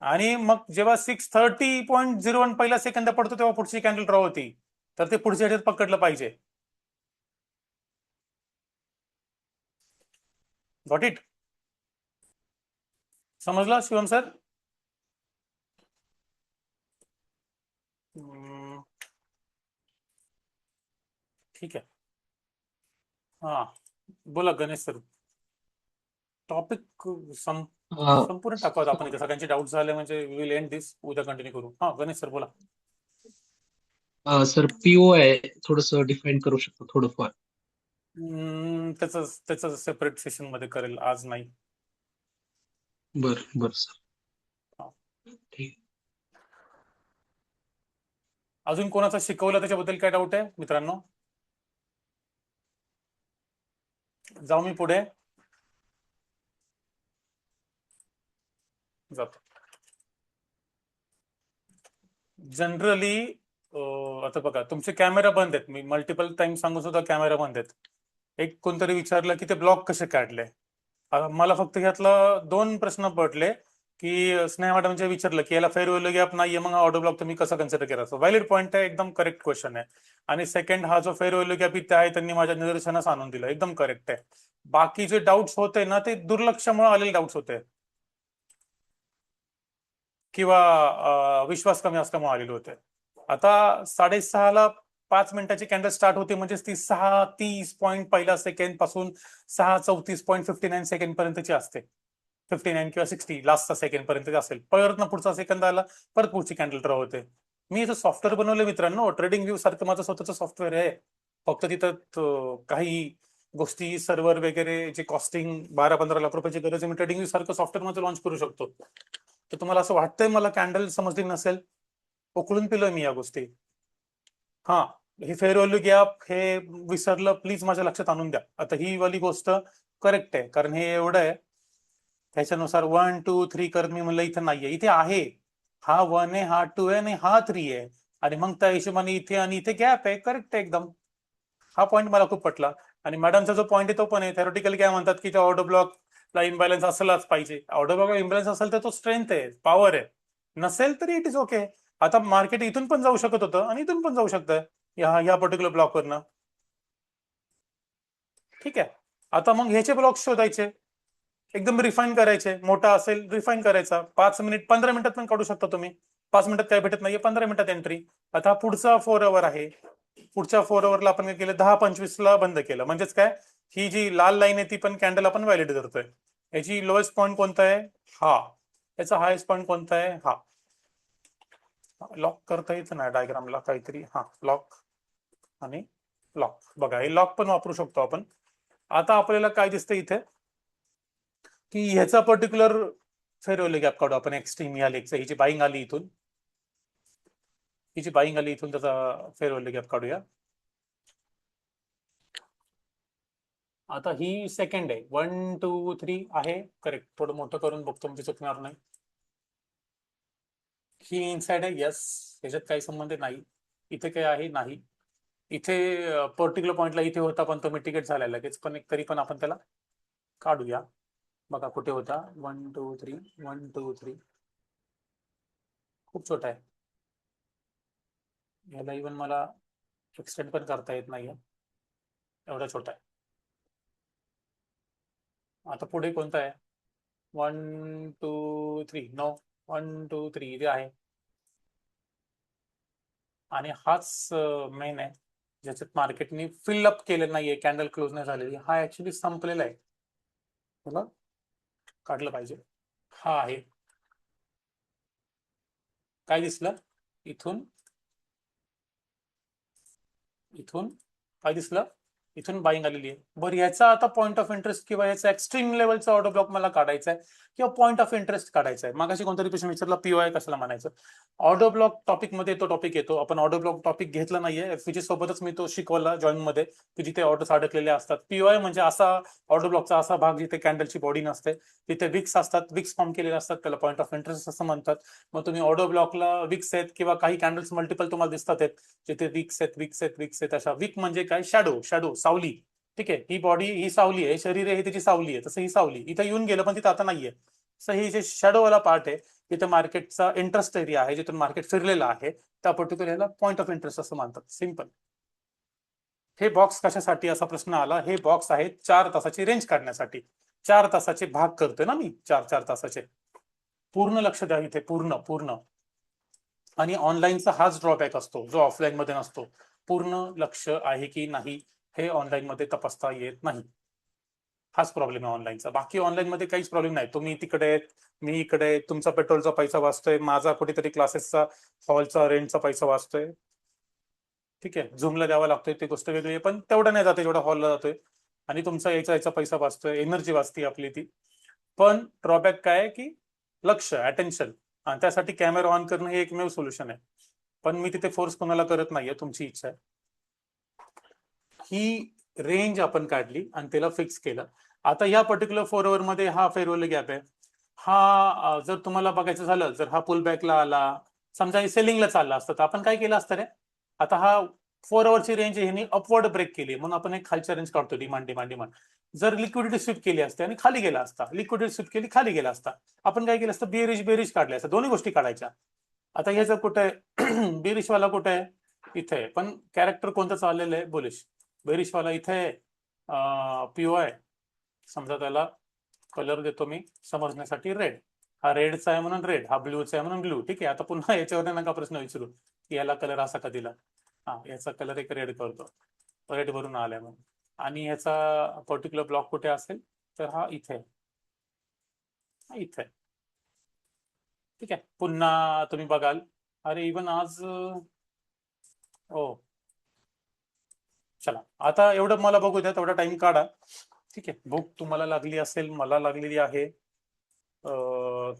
आणि मग जेव्हा 6:30.01 पहिला सेकंद पडतो तेव्हा पुढची कॅन्डल ड्रॉ होती, तर ते पुढच्या ह्याच्यात पकडलं पाहिजे. Got it? समजला शिवम सर? ठीक आहे. हा बोला गणेश सर. टॉपिक संपूर्ण टाकवत आपण इथे. सगळ्यांचे डाऊट झाले म्हणजे विल एंड दिस, उद्या कंटिन्यू करू. हा गणेश सर बोला. सर पीओ आहे, थोडस डिफाईन करू शकतो थोडंफार? त्याचं सेपरेट सेशन मध्ये करेल, आज नाही. बर सर, ठीक. अजून कोणाचा शिकवलं त्याच्याबद्दल काय डाऊट आहे मित्रांनो? जाऊ मी पुढे जातो. जनरली आता बघा, तुमचे कॅमेरा बंद आहेत. मी मल्टिपल टाइम सांगू सुद्धा कॅमेरा बंद आहेत. एक कोणतरी विचारलं की ते ब्लॉक कसे काढले. मला फक्त ह्यातला 2 प्रश्न पडले, की स्नेहा मॅडमचे विचारलं की याला फेअर व्हॅल्यू गॅप नाहीये, मग ऑटो ब्लॉक तुम्ही कसं कन्सिडर करायचं? व्हॅलिड पॉईंट आहे, एकदम करेक्ट क्वेश्चन आहे. आणि सेकंड, हा जो फेअर व्हॅल्यू गॅप इथे आहे त्यांनी माझ्या निदर्शनास आणून दिलं, एकदम करेक्ट आहे. बाकी जे डाऊट्स होते ना ते दुर्लक्षामुळे आलेले डाऊट्स होते, किंवा विश्वास कमी असल्यामुळे आलेले होते. आता 6:30ला 5 मिनिटाची कॅन्डल स्टार्ट होते, म्हणजे ती 6:30 पॉईंट पहिला सेकंड पासून 6:34.59 सेकंड पर्यंतची असते. 59 किंवा 60 लास्टचा सेकंड पर्यंत असेल. परत ना पुढचा सेकंद आला, परत पुढची कॅन्डल ड्रॉ होते. मी इथं सॉफ्टवेअर बनवलं मित्रांनो, ट्रेडिंग व्ह्यू सारखं माझं स्वतःचं सॉफ्टवेअर आहे. फक्त तिथं काही गोष्टी, सर्व्हर वगैरे जे कॉस्टिंग 12-15 लाख रुपयाची गरज आहे, मी ट्रेडिंग व्ह्यू सारखं सॉफ्टवेअर मध्ये लॉन्च करू शकतो. तर तुम्हाला असं वाटतंय मला कॅन्डल समजली नसेल? उकळून पिलोय मी या गोष्टी. हा, हे फेअर व्हॅल्यू गॅप हे विसरलं, प्लीज माझ्या लक्षात आणून द्या. आता ही वाली गोष्ट करेक्ट आहे, कारण हे एवढं आहे त्याच्यानुसार 1 2 3 करत मी म्हणलं इथे नाहीये, इथे आहे. हा 1 आहे, हा 2 आहे आणि हा 3 आहे, आणि मग त्या हिशोबाने इथे आणि इथे गॅप आहे. करेक्ट आहे एकदम. हा पॉईंट मला खूप पटला. आणि मॅडमचा जो पॉईंट आहे तो पण आहे. थेरोटिकली काय म्हणतात की ऑर्डर ब्लॉकला इम्बॅलन्स असलाच पाहिजे. ऑर्डर ब्लॉकला इम्बॅलन्स असेल तर तो स्ट्रेंथ आहे, पॉवर आहे. नसेल तरी इट इज ओके. आता मार्केट इथून पण जाऊ शकत होतं आणि इथून पण जाऊ शकतं या पर्टिक्युलर ब्लॉकवरनं. ठीक आहे. आता मग ह्याचे ब्लॉक शोधायचे, एकदम रिफाईन करायचे. मोठा असेल रिफाईन करायचा. 5 मिनिट 15 मिनिटात पण काढू शकता तुम्ही. 5 मिनिटात काय भेटत नाहीये, 15 मिनिटात एंट्री. आता पुढचा 4 आवर आहे. पुढच्या 4 आवरला आपण काय केलं, 10:25 ला बंद केलं. म्हणजेच काय, ही जी लाल लाईन आहे ती पण कॅन्डल आपण व्हॅलिड धरतोय. याची लोएस्ट पॉईंट कोणता आहे, हा. याचा हायेस्ट पॉईंट कोणता आहे, हा. लॉक करता येतं ना डायग्रामला काहीतरी, हा लॉक आणि लॉक. बघा हे लॉक पण वापरू शकतो आपण. आता आपल्याला काय दिसतं इथे की ह्याचा पर्टिक्युलर फेअरवेल्यू गॅप काढू आपण. एक्स्ट्रीम या लेगचा, ही जी बाईंग आली इथून, ही जी बाईंग आली इथून, त्याचा फेअरवेल्यू गॅप काढूया. आता ही सेकंड आहे. 1 2 3 आहे करेक्ट. थोडं मोठं करून बघतो म्हणजे चुकणार नाही. ही इनसाइड आहे, यस. ह्याच्यात काही संबंध नाही. इथे काय आहे, नाही. इथे पर्टिक्युलर पॉइंटला इथे होता पण तो मिटिगेट झाला लगेच. पण तरी पण आपण त्याला काढूया. बघा कुठे होता, 1 2 3 1 2 3. खूप छोटा आहे. याला इव्हन मला एक्सटेंड पण करता येत नाहीये, एवढा छोटा आहे. आता पुढे कोणता आहे, 1 2 3 नो 1 2 3 इथे आहे. आणि हाच मेन आहे ज्याच्यात मार्केटने फिल अप केलं नाहीये, कॅन्डल क्लोज नाही झालेली. हा ऍक्च्युली संपलेला आहे, मला काढलं पाहिजे. हा आहे. काय दिसलं इथून, इथून काय दिसलं, इथून बाईंग आलेली आहे. बरं, याचा आता पॉईंट ऑफ इंटरेस्ट किंवा याचा एक्स्ट्रीम लेवलचा ऑर्डर ब्लॉक मला काढायचा आहे किंवा पॉईंट ऑफ इंटरेस्ट काढायचा आहे. मागाशी कोणतरी प्रश्न विचारला, पीओआय कशाला म्हणायचं. ऑर्डर ब्लॉक टॉपिक मध्ये तो टॉपिक येतो. आपण ऑर्डर ब्लॉक टॉपिक घेतला नाहीये, एफपीजी सोबतच मी तो शिकवला जॉईन मध्ये, की जिथे ऑर्डर्स अडकलेले असतात. पीओआय म्हणजे असा ऑर्डर ब्लॉकचा असा भाग जिथे कॅन्डलची बॉडी नसते, तिथे विक्स असतात, विक्स फॉर्म केलेले असतात, त्याला पॉईंट ऑफ इंटरेस्ट असं म्हणतात. मग तुम्ही ऑर्डर ब्लॉकला विक्स आहेत किंवा काही कॅन्डल्स मल्टिपल तुम्हाला दिसतात आहेत जिथे विक्स आहेत, विक्स आहेत, विक्स आहेत. अशा विक म्हणजे काय, शॅडो, शॅडो, सावली. ठीक आहे, ही बॉडी ही सावली आहे, शरीर आहे ही त्याची सावली आहे. तसं ही सावली इथं येऊन गेलं पण तिथं आता नाहीये. सो ही जे शॅडोवाला पार्ट आहे, तिथे मार्केटचा इंटरेस्ट एरिया आहे, जिथून मार्केट फिरलेला आहे, त्या पर्टिक्युलर याला पॉईंट ऑफ इंटरेस्ट असं मानतात. सिंपल. हे बॉक्स कशासाठी असा प्रश्न आला, हे बॉक्स आहे 4 तासाची रेंज काढण्यासाठी. 4 तासाचे भाग करतोय ना मी, 4 तासाचे. पूर्ण लक्ष द्या इथे, पूर्ण पूर्ण. आणि ऑनलाईनचा हाच ड्रॉबॅक असतो जो ऑफलाईन मध्ये नसतो. पूर्ण लक्ष आहे की नाही हे ऑनलाईन मध्ये तपासता येत नाही. हाच प्रॉब्लेम आहे ऑनलाईनचा. बाकी ऑनलाईन मध्ये काहीच प्रॉब्लेम नाही. तुम्ही तिकडे आहेत, मी इकडे, तुमचा पेट्रोलचा पैसा वाचतोय, माझा कुठेतरी क्लासेसचा हॉलचा रेंटचा पैसा वाचतोय. ठीक आहे, झूमला द्यावा लागतोय ते गोष्ट वेगळी आहे, पण तेवढं नाही जाते जेवढा हॉलला जातोय. आणि तुमचा याचा पैसा वाचतोय, एनर्जी वाचते आपली ती. पण ड्रॉबॅक काय आहे की लक्ष, अटेन्शन. आणि त्यासाठी कॅमेरा ऑन करणं हे एकमेव सोल्युशन आहे. पण मी तिथे फोर्स कोणाला करत नाहीये, तुमची इच्छा आहे. ही रेंज आपण काढली आणि त्याला फिक्स केलं. आता या पर्टिक्युलर 4 आवर मध्ये हा फेअरवेल्यू गॅप आहे. हा जर तुम्हाला बघायचं झालं, जर हा पुल बॅकला आला, समजा हे सेलिंगला चालला असतं, तर आपण काय केलं असतं रे. आता हा 4 आवरची रेंज ह्यानी अपवर्ड ब्रेक केली म्हणून आपण एक खालच्या रेंज काढतो, डिमांड डिमांड डिमांड. जर लिक्विडिटी स्विप केली असते आणि खाली गेला असता, लिक्विडिटी स्विप केली खाली गेला असता, आपण काय केलं असतं, बेरिश बेरिश काढले असतं. दोन्ही गोष्टी काढायच्या. आता हे जर कुठे बेरिश वाला कुठे आहे, इथे आहे. पण कॅरेक्टर कोणतं चाललेलं आहे, बुलिश. बेरिश वाला इथे आहे, पीओआय. समजा त्याला कलर देतो मी समजण्यासाठी, रेड. हा रेडचा आहे म्हणून रेड, हा ब्ल्यूचा आहे म्हणून ब्ल्यू. ठीक आहे, आता पुन्हा याच्यावर नका प्रश्न विचारू की याला कलर असा का दिला. हा, याचा कलर एक रेड करतो, रेड वरून आलाय म्हणून. आणि याचा पर्टिक्युलर ब्लॉक कुठे असेल, तर हा इथे, इथे. ठीक आहे, पुन्हा तुम्ही बघाल, अरे इवन आज ओ चला आता एवढं मला बघू द्या, तेवढा टाइम काढा. ठीक आहे, भूक तुम्हाला लागली असेल, मला लागलेली आहे,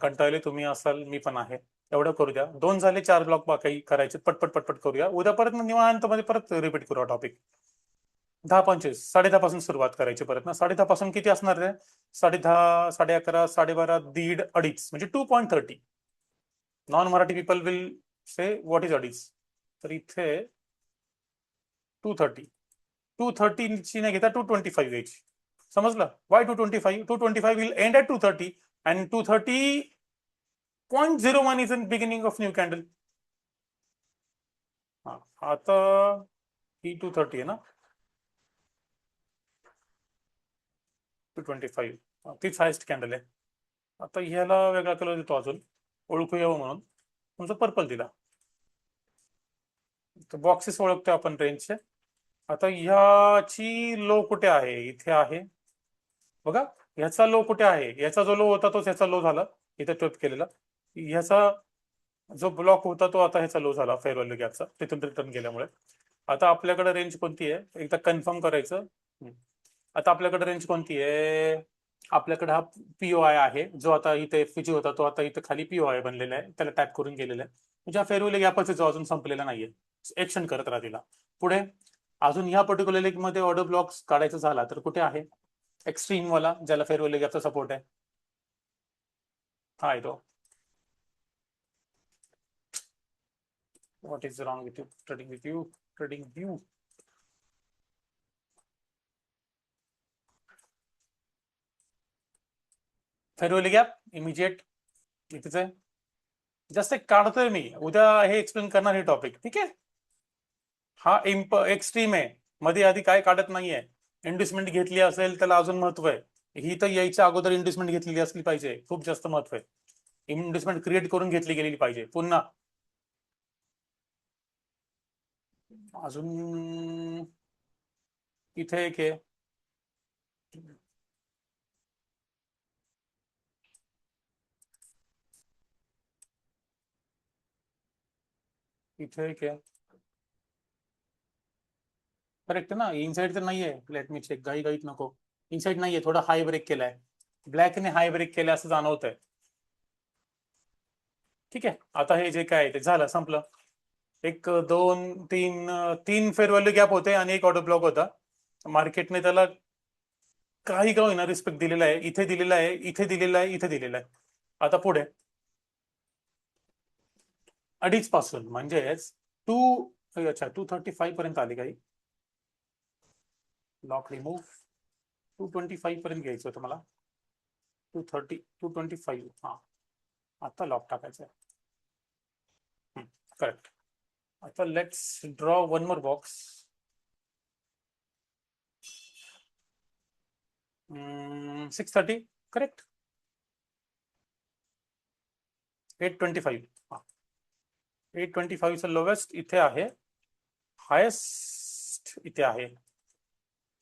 कंटाळले तुम्ही असाल, मी पण आहे. एवढं करू द्या. 2 झाले, 4 ब्लॉक बाकी करायचे, पटपट पटपट करूया. उद्या परत निवांत मध्ये परत रिपीट करूया टॉपिक. 10:25 10:30 पासून सुरुवात करायची परत ना. 10:30 पासून किती असणार रे, 10:30 11:30 12:30 1:30 2:30 म्हणजे 2.30. Non Marathi people will say what is 2:30. तर इथे 2:30 230ची नाही घेता 225 घ्यायची. समजलं? Y 225? 225 will end at 230 and 230.01 is in beginning of new candle. हा, आता ही 230 आहे ना, 225 तीच हायस्ट कॅन्डल आहे. आता ह्याला वेगळा कलर देतो अजून ओळखू यावं म्हणून, तुमचा पर्पल दिला. बॉक्सेस ओळखतो आपण रेंजचे. आता ह्याची लो कुठे आहे? इथे आहे बघा. ह्याचा लो कुठे आहे? ह्याचा जो लो होता तोच ह्याचा लो झाला, इथे टच केलेला. ह्याचा जो ब्लॉक होता तो आता ह्याचा लो झाला फेअर व्हॅल्यू गॅपचा, तिथून रिटर्न गेल्यामुळे. आता आपल्याकडे रेंज कोणती आहे एकदा कन्फर्म करायचं. आता आपल्याकडे रेंज कोणती आहे? आपल्याकडे हा पीओआय आहे, जो आता इथे एफजी होता तो आता इथे खाली पीओआय बनलेला आहे, त्याला टॅप करून गेलेला आहे. म्हणजे हा फेअर व्हॅल्यू गॅपच जो अजून संपलेला नाहीये, एक्शन करत राहतील. पुढे अजून ह्या पर्टिक्युलर लेग मध्ये ऑर्डर ब्लॉक्स काढायचा झाला तर कुठे आहे? एक्स्ट्रीम वाला ज्याला फेअर व्हॅल्यू गॅपचा सपोर्ट आहे, हा आहे तो. What is wrong with you? Trading with you, trading view. Fair value gap immediate इथेच आहे. जस्ट एक काढतोय मी, उद्या हे एक्सप्लेन करणार हे टॉपिक. ठीक आहे. हा एक्स्ट्रीम आहे, मध्ये आधी काय काढत नाहीये. इन्व्हेस्टमेंट घेतली असेल त्याला अजून महत्व आहे. ही तर यायच्या अगोदर इन्व्हेस्टमेंट घेतलेली असली पाहिजे, खूप जास्त महत्व आहे. इन्व्हेस्टमेंट क्रिएट करून घेतली गेलेली पाहिजे. पुन्हा अजून इथे एक आहे, इथे एक आहे. करेक्ट आहे ना? इनसाइड तर नाहीये. Let me check. घाई घाईत नको. इनसाइड नाहीये, थोडा हाय ब्रेक केलाय. ब्लॅकने हाय ब्रेक केलाय असं जाणवत आहे. ठीक आहे. आता हे जे काय ते झालं, संपलं. एक दोन तीन फेअर व्हॅल्यू गॅप होते आणि एक ऑर्डर ब्लॉक होता. मार्केटने त्याला काही का होईना रिस्पेक्ट दिलेला आहे. इथे दिलेला आहे, इथे दिलेला आहे, इथे दिलेला आहे. आता पुढे 2.5 पासून म्हणजेच 235 पर्यंत आली काही. लॉक रिमूव्ह 225 पर्यंत घ्यायचं होतं मला. 230 225. हा, आता लॉक टाकायचं आहे. करेक्ट. आता let's draw one more box. 630 correct. 825. 825 चं लोवेस्ट इथे आहे, हायेस्ट इथे आहे.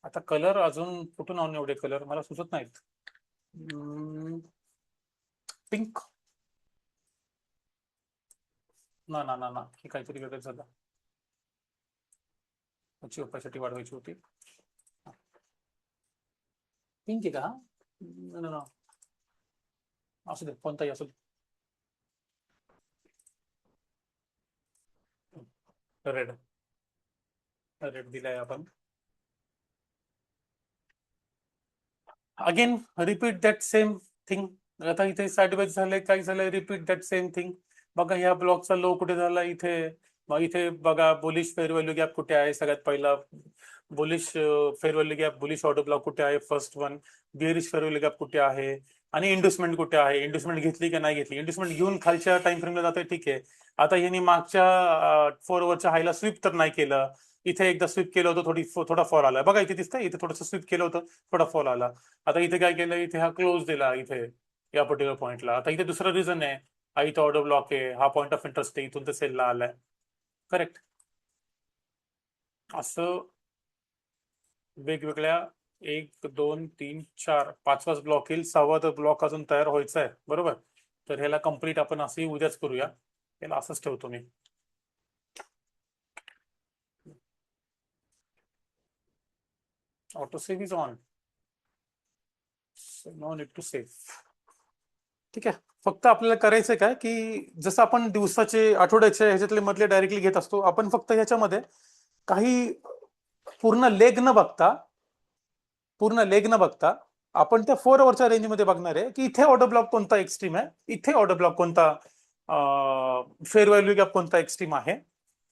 आता कलर अजून कुठून आणून एवढे कलर मला सुचत नाहीत. पिंक ना ना ना ना, हे काहीतरी वेगळं झालं. त्याची ओपासिटी वाढवायची होती. पिंक आहे का? ना असू दे, कोणताही असू दे. रेड रेड दिलाय आपण. Again repeat that same thing. आता इथे साईडवेज झालंय, काय झालंय? Repeat that same thing. बघा ह्या ब्लॉकचा लो कुठे झाला? इथे. मग इथे बघा बुलिश फेअर व्हॅल्यू गॅप कुठे आहे? सगळ्यात पहिला bullish fair value gap, bullish order block कुठे आहे? First one. Bearish fair value gap कुठे आहे? आणि इन्व्हेस्टमेंट कुठे आहे? इन्व्हेस्टमेंट घेतली की नाही घेतली? इन्व्हेस्टमेंट घेऊन खालच्या टाइम फ्रेमला जाते, ठीक आहे. आता यांनी मागच्या 4 वरच्या हायला स्वीप तर नाही केलं. इथे एकदा स्वीप केलं होतं, थोडा फॉल आला. बघा इथे दिसतंय, इथे थोडंसं स्वीप केलं होतं, थोडा फॉल आला. आता इथे काय केलं? इथे हा क्लोज दिला इथे या पर्टिक्युलर पॉइंटला. आता इथे दुसरं रिझन आहे, हा इथं ऑर्डर ब्लॉक आहे, हा पॉइंट ऑफ इंटरेस्ट आहे, इथून तर सेलला आलाय. करेक्ट. असं वेगवेगळ्या 1 2 3 4 5वाच ब्लॉक येईल. 6वा ब्लॉक अजून तयार व्हायचा आहे, बरोबर. तर ह्याला कम्प्लीट आपण असंही उद्याच करूया. याला असंच ठेवतो मी. Auto save is on, no need to save. ठीक आहे. फक्त आपल्याला करायचंय काय की जसं आपण दिवसाचे आठवड्याचे ह्याच्यातले मधले डायरेक्टली घेत असतो, आपण फक्त ह्याच्यामध्ये काही पूर्ण लेग न बघता आपण त्या 4 वरच्या रेंजमध्ये बघणार आहे की इथे ऑर्डर ब्लॉक कोणता एक्स्ट्रीम आहे, इथे ऑर्डर ब्लॉक कोणता फेअर व्हॅल्यू गॅप कोणता एक्स्ट्रीम आहे,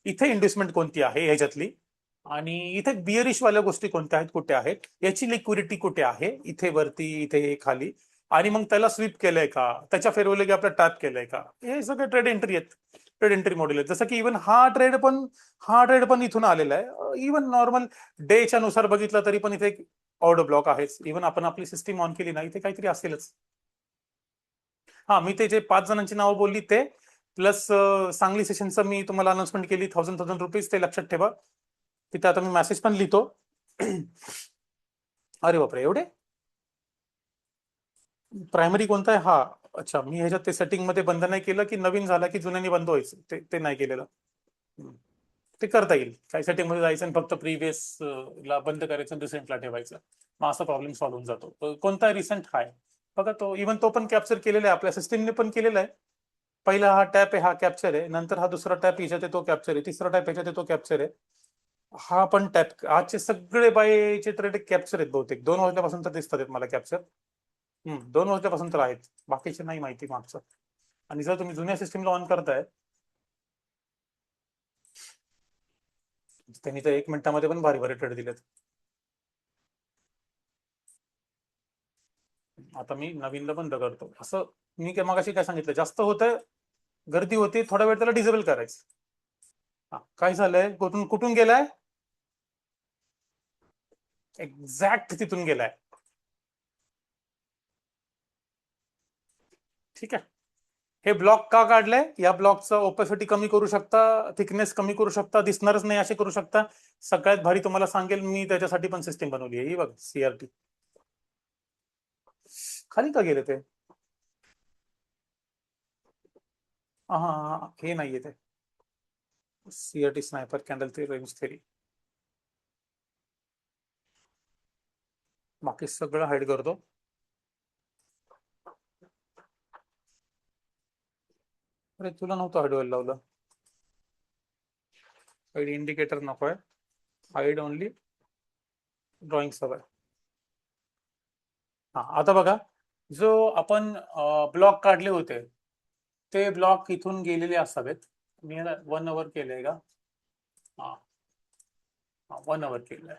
इथे इन्व्हेस्टमेंट कोणती आहे ह्याच्यातली, आणि इथे बिअरिश वाल्या गोष्टी कोणत्या आहेत, कुठे आहेत, याची लिक्विडिटी कुठे आहे, इथे वरती, इथे खाली, आणि मग त्याला स्वीप केलंय का, त्याच्या फेरवले की आपलं टॅप केलंय का, हे सगळे ट्रेड एंट्री आहेत, ट्रेड एंट्री मॉड्यूल आहेत. जसं की इव्हन हा ट्रेड पण इथून आलेला आहे. इव्हन नॉर्मल डेच्या नुसार बघितलं तरी पण इथे एक ऑर्डर ब्लॉक आहेच. इव्हन आपण आपली सिस्टीम ऑन केली ना, इथे काहीतरी असेलच. हा, मी ते जे 5 जणांची नावं बोलली ते प्लस सांगली सेशनचं मी तुम्हाला अनाउन्समेंट केली, 1000 रुपीज, ते लक्षात ठेवा. तिथे आता मी मेसेज पण लिहितो. अरे बापरे, एवढे प्रायमरी कोणता आहे हा? अच्छा, मी ह्याच्यात ते सेटिंग मध्ये बंद नाही केलं की नवीन झाला की जुन्याने बंद व्हायचं, ते नाही केलेलं. ते करता येईल. काही सेटिंग मध्ये जायचं आणि फक्त प्रिव्हियस ला बंद करायचं आणि रिसेंटला ठेवायचं, मग असा प्रॉब्लेम सॉल्व्ह होऊन जातो. कोणता रिसेंट आहे बघा, तो इव्हन तो पण कॅप्चर केलेला आहे, आपल्या सिस्टीमने पण केलेला आहे. पहिला हा टॅप आहे, हा कॅप्चर आहे. नंतर हा दुसरा टॅप ह्याच्यात आहे, तो कॅप्चर आहे. तिसरा टॅप ह्याच्यात आहे, तो कॅप्चर आहे. हा पण टॅप. आजचे सगळे बायचे ट्रेड कॅप्चर आहेत बहुतेक. 2 वाजल्यापासून तर दिसतात आहेत मला कॅप्चर. 2 वाजल्यापासून तर आहेत, बाकीचे नाही माहिती मागचं. आणि जर तुम्ही जुन्या सिस्टीमला ऑन करताय, त्यांनी तर 1 मिनिटामध्ये पण भारी भारी ट्रेड दिलेत. आता मी नवीनला बंद करतो. असं मी मगाशी काय सांगितलं, जास्त होतं, गर्दी होती, थोडा वेळ त्याला डिसेबल करायचं. काय झालंय, कुठून गेलाय, एक्झॅक्ट तिथून गेलाय. ठीक आहे. हे ब्लॉक का काढलंय? या ब्लॉकचा ओपेसिटी कमी करू शकता, थिकनेस कमी करू शकता, दिसणारच नाही असे करू शकता. सगळ्यात भारी तुम्हाला सांगेल मी, त्याच्यासाठी पण सिस्टीम बनवली आहे. ही बघ, CRT. खाली का गेले ते? हा, हे नाहीये ते CRT स्नायपर कॅन्डल, ते रेंज थेरी. बाकी सगळं हाईड करतो. अरे, तुला नव्हतं हाईड व्हायला लावलं. हाईड इंडिकेटर नकोय, हाईड ओनली ड्रॉइंग हवंय. हा, आता बघा, जो आपण ब्लॉक काढले होते ते ब्लॉक इथून गेलेले असावेत. मी 1 आवर केलंय का? हा, 1 आवर केलंय.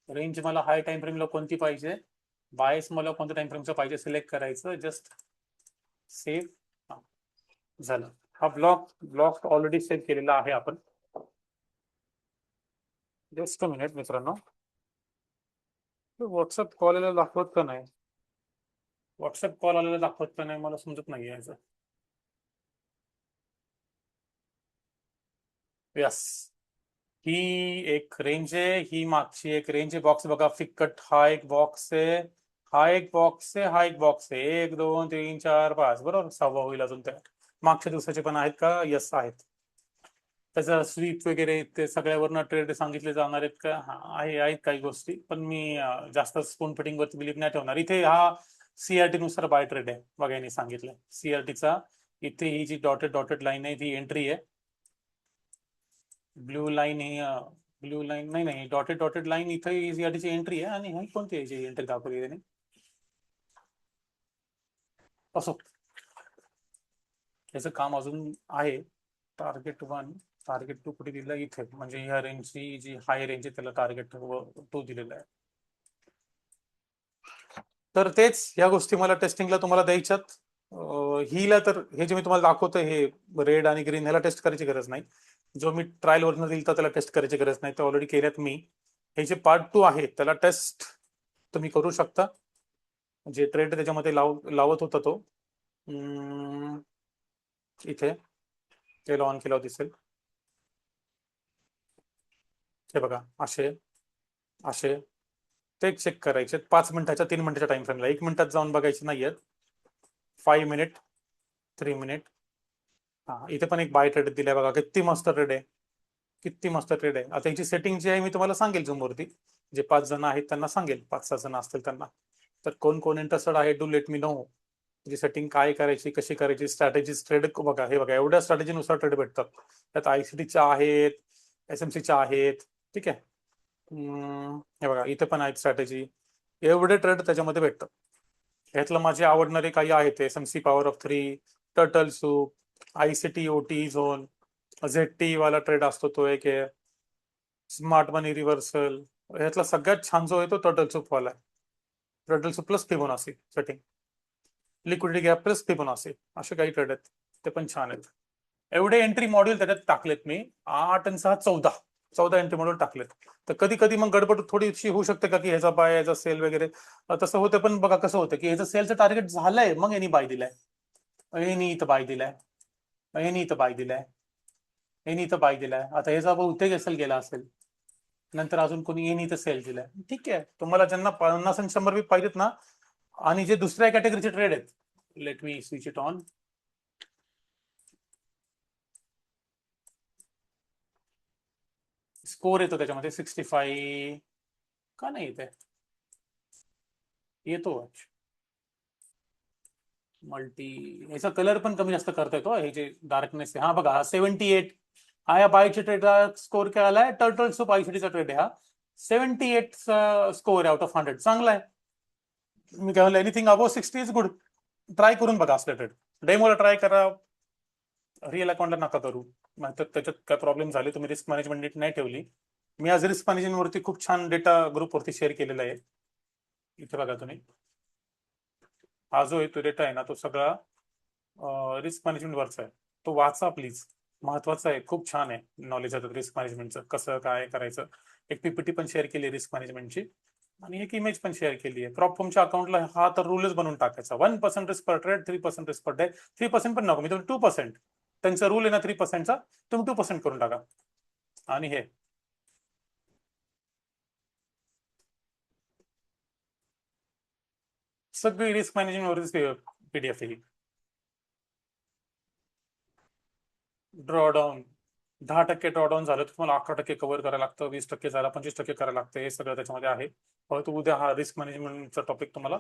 रेंज मला हाय टाइम फ्रेमला कोणती पाहिजे, बायस मला कोणत्या टाइम फ्रेमचं पाहिजे, सिलेक्ट करायचं, जस्ट सेव्ह झालं. हा ब्लॉक ऑलरेडी सेव्ह केलेला आहे आपण. जस्ट अ मिनिट मित्रांनो, व्हॉट्सअप कॉल आलेला दाखवत का नाही? व्हॉट्सअप कॉल आलेला दाखवत का नाही मला समजत नाही याचं. यस, ही एक रेंज आहे, ही मागची एक रेंज आहे. बॉक्स बघा, फिक्कट. हा एक बॉक्स आहे, हा एक बॉक्स आहे, हा एक बॉक्स आहे. 1 2 3 4 5, बरोबर. 6वा होईल अजून. त्या मागच्या दिवसाचे पण आहेत का? यस, आहेत. त्याचा स्वीप वगैरे ते सगळ्यावरनं ट्रेड सांगितले जाणार आहेत का? आहेत काही गोष्टी, पण मी जास्त स्पून फिटिंग वरती बिलीव्ह नाही ठेवणार. इथे हा CRT नुसार बाय ट्रेड आहे बघा, यांनी सांगितलं. CRTचा इथे ही जी डॉटेड लाईन आहे ती एंट्री आहे. ब्लू लाईन ही ब्लू लाईन नाही, डॉटेड लाईन इथे CRTची एंट्री आहे. आणि ही कोणती आहे जी एंट्री दाखवली त्याने? असो, याचं काम अजून आहे. टार्गेट 1, टार्गेट 2 कुठे दिलं? इथे. म्हणजे ह्या रेंजची जी हाय रेंज आहे त्याला टार्गेट 2 दिलेला आहे. तर तेच ह्या गोष्टी मला टेस्टिंगला तुम्हाला द्यायच्यात. हिला तर हे जे मी तुम्हाला दाखवतोय, हे रेड आणि ग्रीन, ह्याला टेस्ट करायची गरज नाही. जो मी ट्रायल वरनं दिल तर त्याला टेस्ट करायची गरज नाही, तर ऑलरेडी केल्यात मी. हे जे पार्ट 2 आहे त्याला टेस्ट तुम्ही करू शकता. जे ट्रेड त्याच्यामध्ये लावत होता तो इथे त्याला ऑन केल्यावर दिसेल. हे बघा, असे ते चेक करायचे 5 मिनिटाच्या, 3 मिनिटाच्या टाइम फ्रेमला. 1 मिनिटात जाऊन बघायचे नाहीयेत. 5 मिनिट, 3 मिनिट. हा, इथे पण एक बाय ट्रेड दिलाय बघा, किती मस्त ट्रेड आहे, किती मस्त ट्रेड आहे. आता याची सेटिंग जी आहे मी तुम्हाला सांगेल झूमवरती. जे 5 जण आहेत त्यांना सांगेल, 5-6 जण असतील त्यांना. तर कोण इंटरेस्टेड आहे, डू लेट मी नो. त्याची सेटिंग काय करायची, कशी करायची, स्ट्रॅटेजीज. ट्रेड बघा, हे बघा, एवढ्या स्ट्रॅटेजीनुसार ट्रेड भेटतात. त्यात ICTच्या आहेत, SMCच्या आहेत. ठीक आहे. हे बघा, इथे पण आहेत स्ट्रॅटेजी. एवढे ट्रेड त्याच्यामध्ये भेटतात. ह्यातलं माझे आवडणारे काही आहेत, SMC power of 3, turtle soup, ICT OT zone, ZT वाला ट्रेड असतो तो एक आहे. स्मार्ट मनी रिव्हर्सल, ह्यातला सगळ्यात छान जो आहे तो टर्टल सूप वाला आहे. Turtle soup plus Fibonacci setting, liquidity gap plus Fibonacci, असे काही ट्रेड आहेत ते पण छान आहेत. एवढे एंट्री मॉड्यूल त्याच्यात टाकलेत मी, 8 आणि 6 14 एंट्री मॉड्यूल टाकलेत. तर कधी कधी मग गडबड थोडीशी होऊ शकते का की ह्याचा बाय ह्याचा सेल वगैरे, तसं होतं. पण बघा कसं होतं की ह्याचं सेलचं टार्गेट झालंय, मग यांनी बाय दिलाय, यांनी इथं बाय दिलाय, यांनी इथं बाय दिलाय, यांनी इथं बाय दिलाय. आता ह्याचा बहुतेक एसल गेला असेल, नंतर अजून कोणी यांनी इथं सेल दिलाय. ठीक आहे, तुम्हाला ज्यांना 50 आणि 100 पाहिजेत ना, आणि जे दुसऱ्या कॅटेगरीचे ट्रेड आहेत, let me switch it on. Score येतो त्याच्यामध्ये 65 का नाही येते, येतो मल्टी. याचा कलर पण कमी जास्त करता येतो, हे जे डार्कनेस आहे. हा बघा 78 हा या बायच्या ट्रेडचा स्कोर काय आलाय, टर्टल सूप आयसीटीचा ट्रेड आहे हा. 78 स्कोर आउट ऑफ 100, चांगला आहे. मी काय म्हणलं, anything above 60 is good. Try करून बघा असलं ट्रेड, डेमोला ट्राय करा, रिअल अकाउंटला नका करू. तर त्याच्यात काय प्रॉब्लेम झाले, तुम्ही रिस्क मॅनेजमेंट नीट नाही ठेवली. मी आज रिस्क मॅनेजमेंट वरती खूप छान डेटा ग्रुपवरती शेअर केलेला आहे. इथे बघा तुम्ही, हा जो आहे तो डेटा आहे ना, तो सगळा रिस्क मॅनेजमेंट वरचा आहे. तो वाचा प्लीज, महत्वाचा आहे, खूप छान आहे नॉलेज आता रिस्क मॅनेजमेंटचं, कसं काय करायचं. एक पीपीटी पण शेअर केली रिस्क मॅनेजमेंटची, आणि एक इमेज पण शेअर केली आहे. प्रॉपफॉर्मच्या अकाउंटला हा तर रूलच बनवून टाकायचा, 1% रिस्क पर ट्रेड, 3% रिस्क पर डे. 3% पण नको, मी तुम्ही 2%, त्यांचा रूल आहे ना 3%चा, तुम्ही 2% करून टाका. आणि हे सगळी रिस्क मॅनेजमेंट वरतीच पीडीएफ आहे. ड्रॉडाऊन 10% ड्रॉडाऊन झालं, तुम्हाला 11% कव्हर करायला लागतं, 20% झाला 25% करायला लागतं, हे सगळं त्याच्यामध्ये आहे. परंतु उद्या हा रिस्क मॅनेजमेंटचा टॉपिक तुम्हाला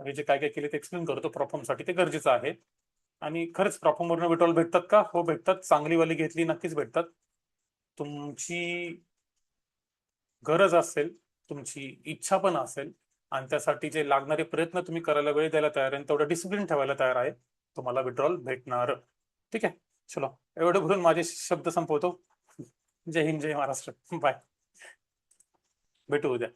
हे जे काय काय केले ते एक्सप्लेन करतो. प्रॉफॉर्मसाठी ते गरजेचं आहे. आणि खरंच प्रॉफॉर्मवरून विड्रॉल भेटतात का? हो भेटतात. चांगली वाली घेतली नक्कीच भेटतात. तुमची गरज असेल, तुमची इच्छा पण असेल, आणि त्यासाठी जे लागणारे प्रयत्न तुम्ही करायला वेळ द्यायला तयार आहे, तेवढं डिसिप्लिन ठेवायला तयार आहे, तुम्हाला विड्रॉल भेटणार. ठीक आहे, चलो एवढं बोलून माझे शब्द संपवतो. जय हिंद, जय महाराष्ट्र, बाय, भेटू उद्या.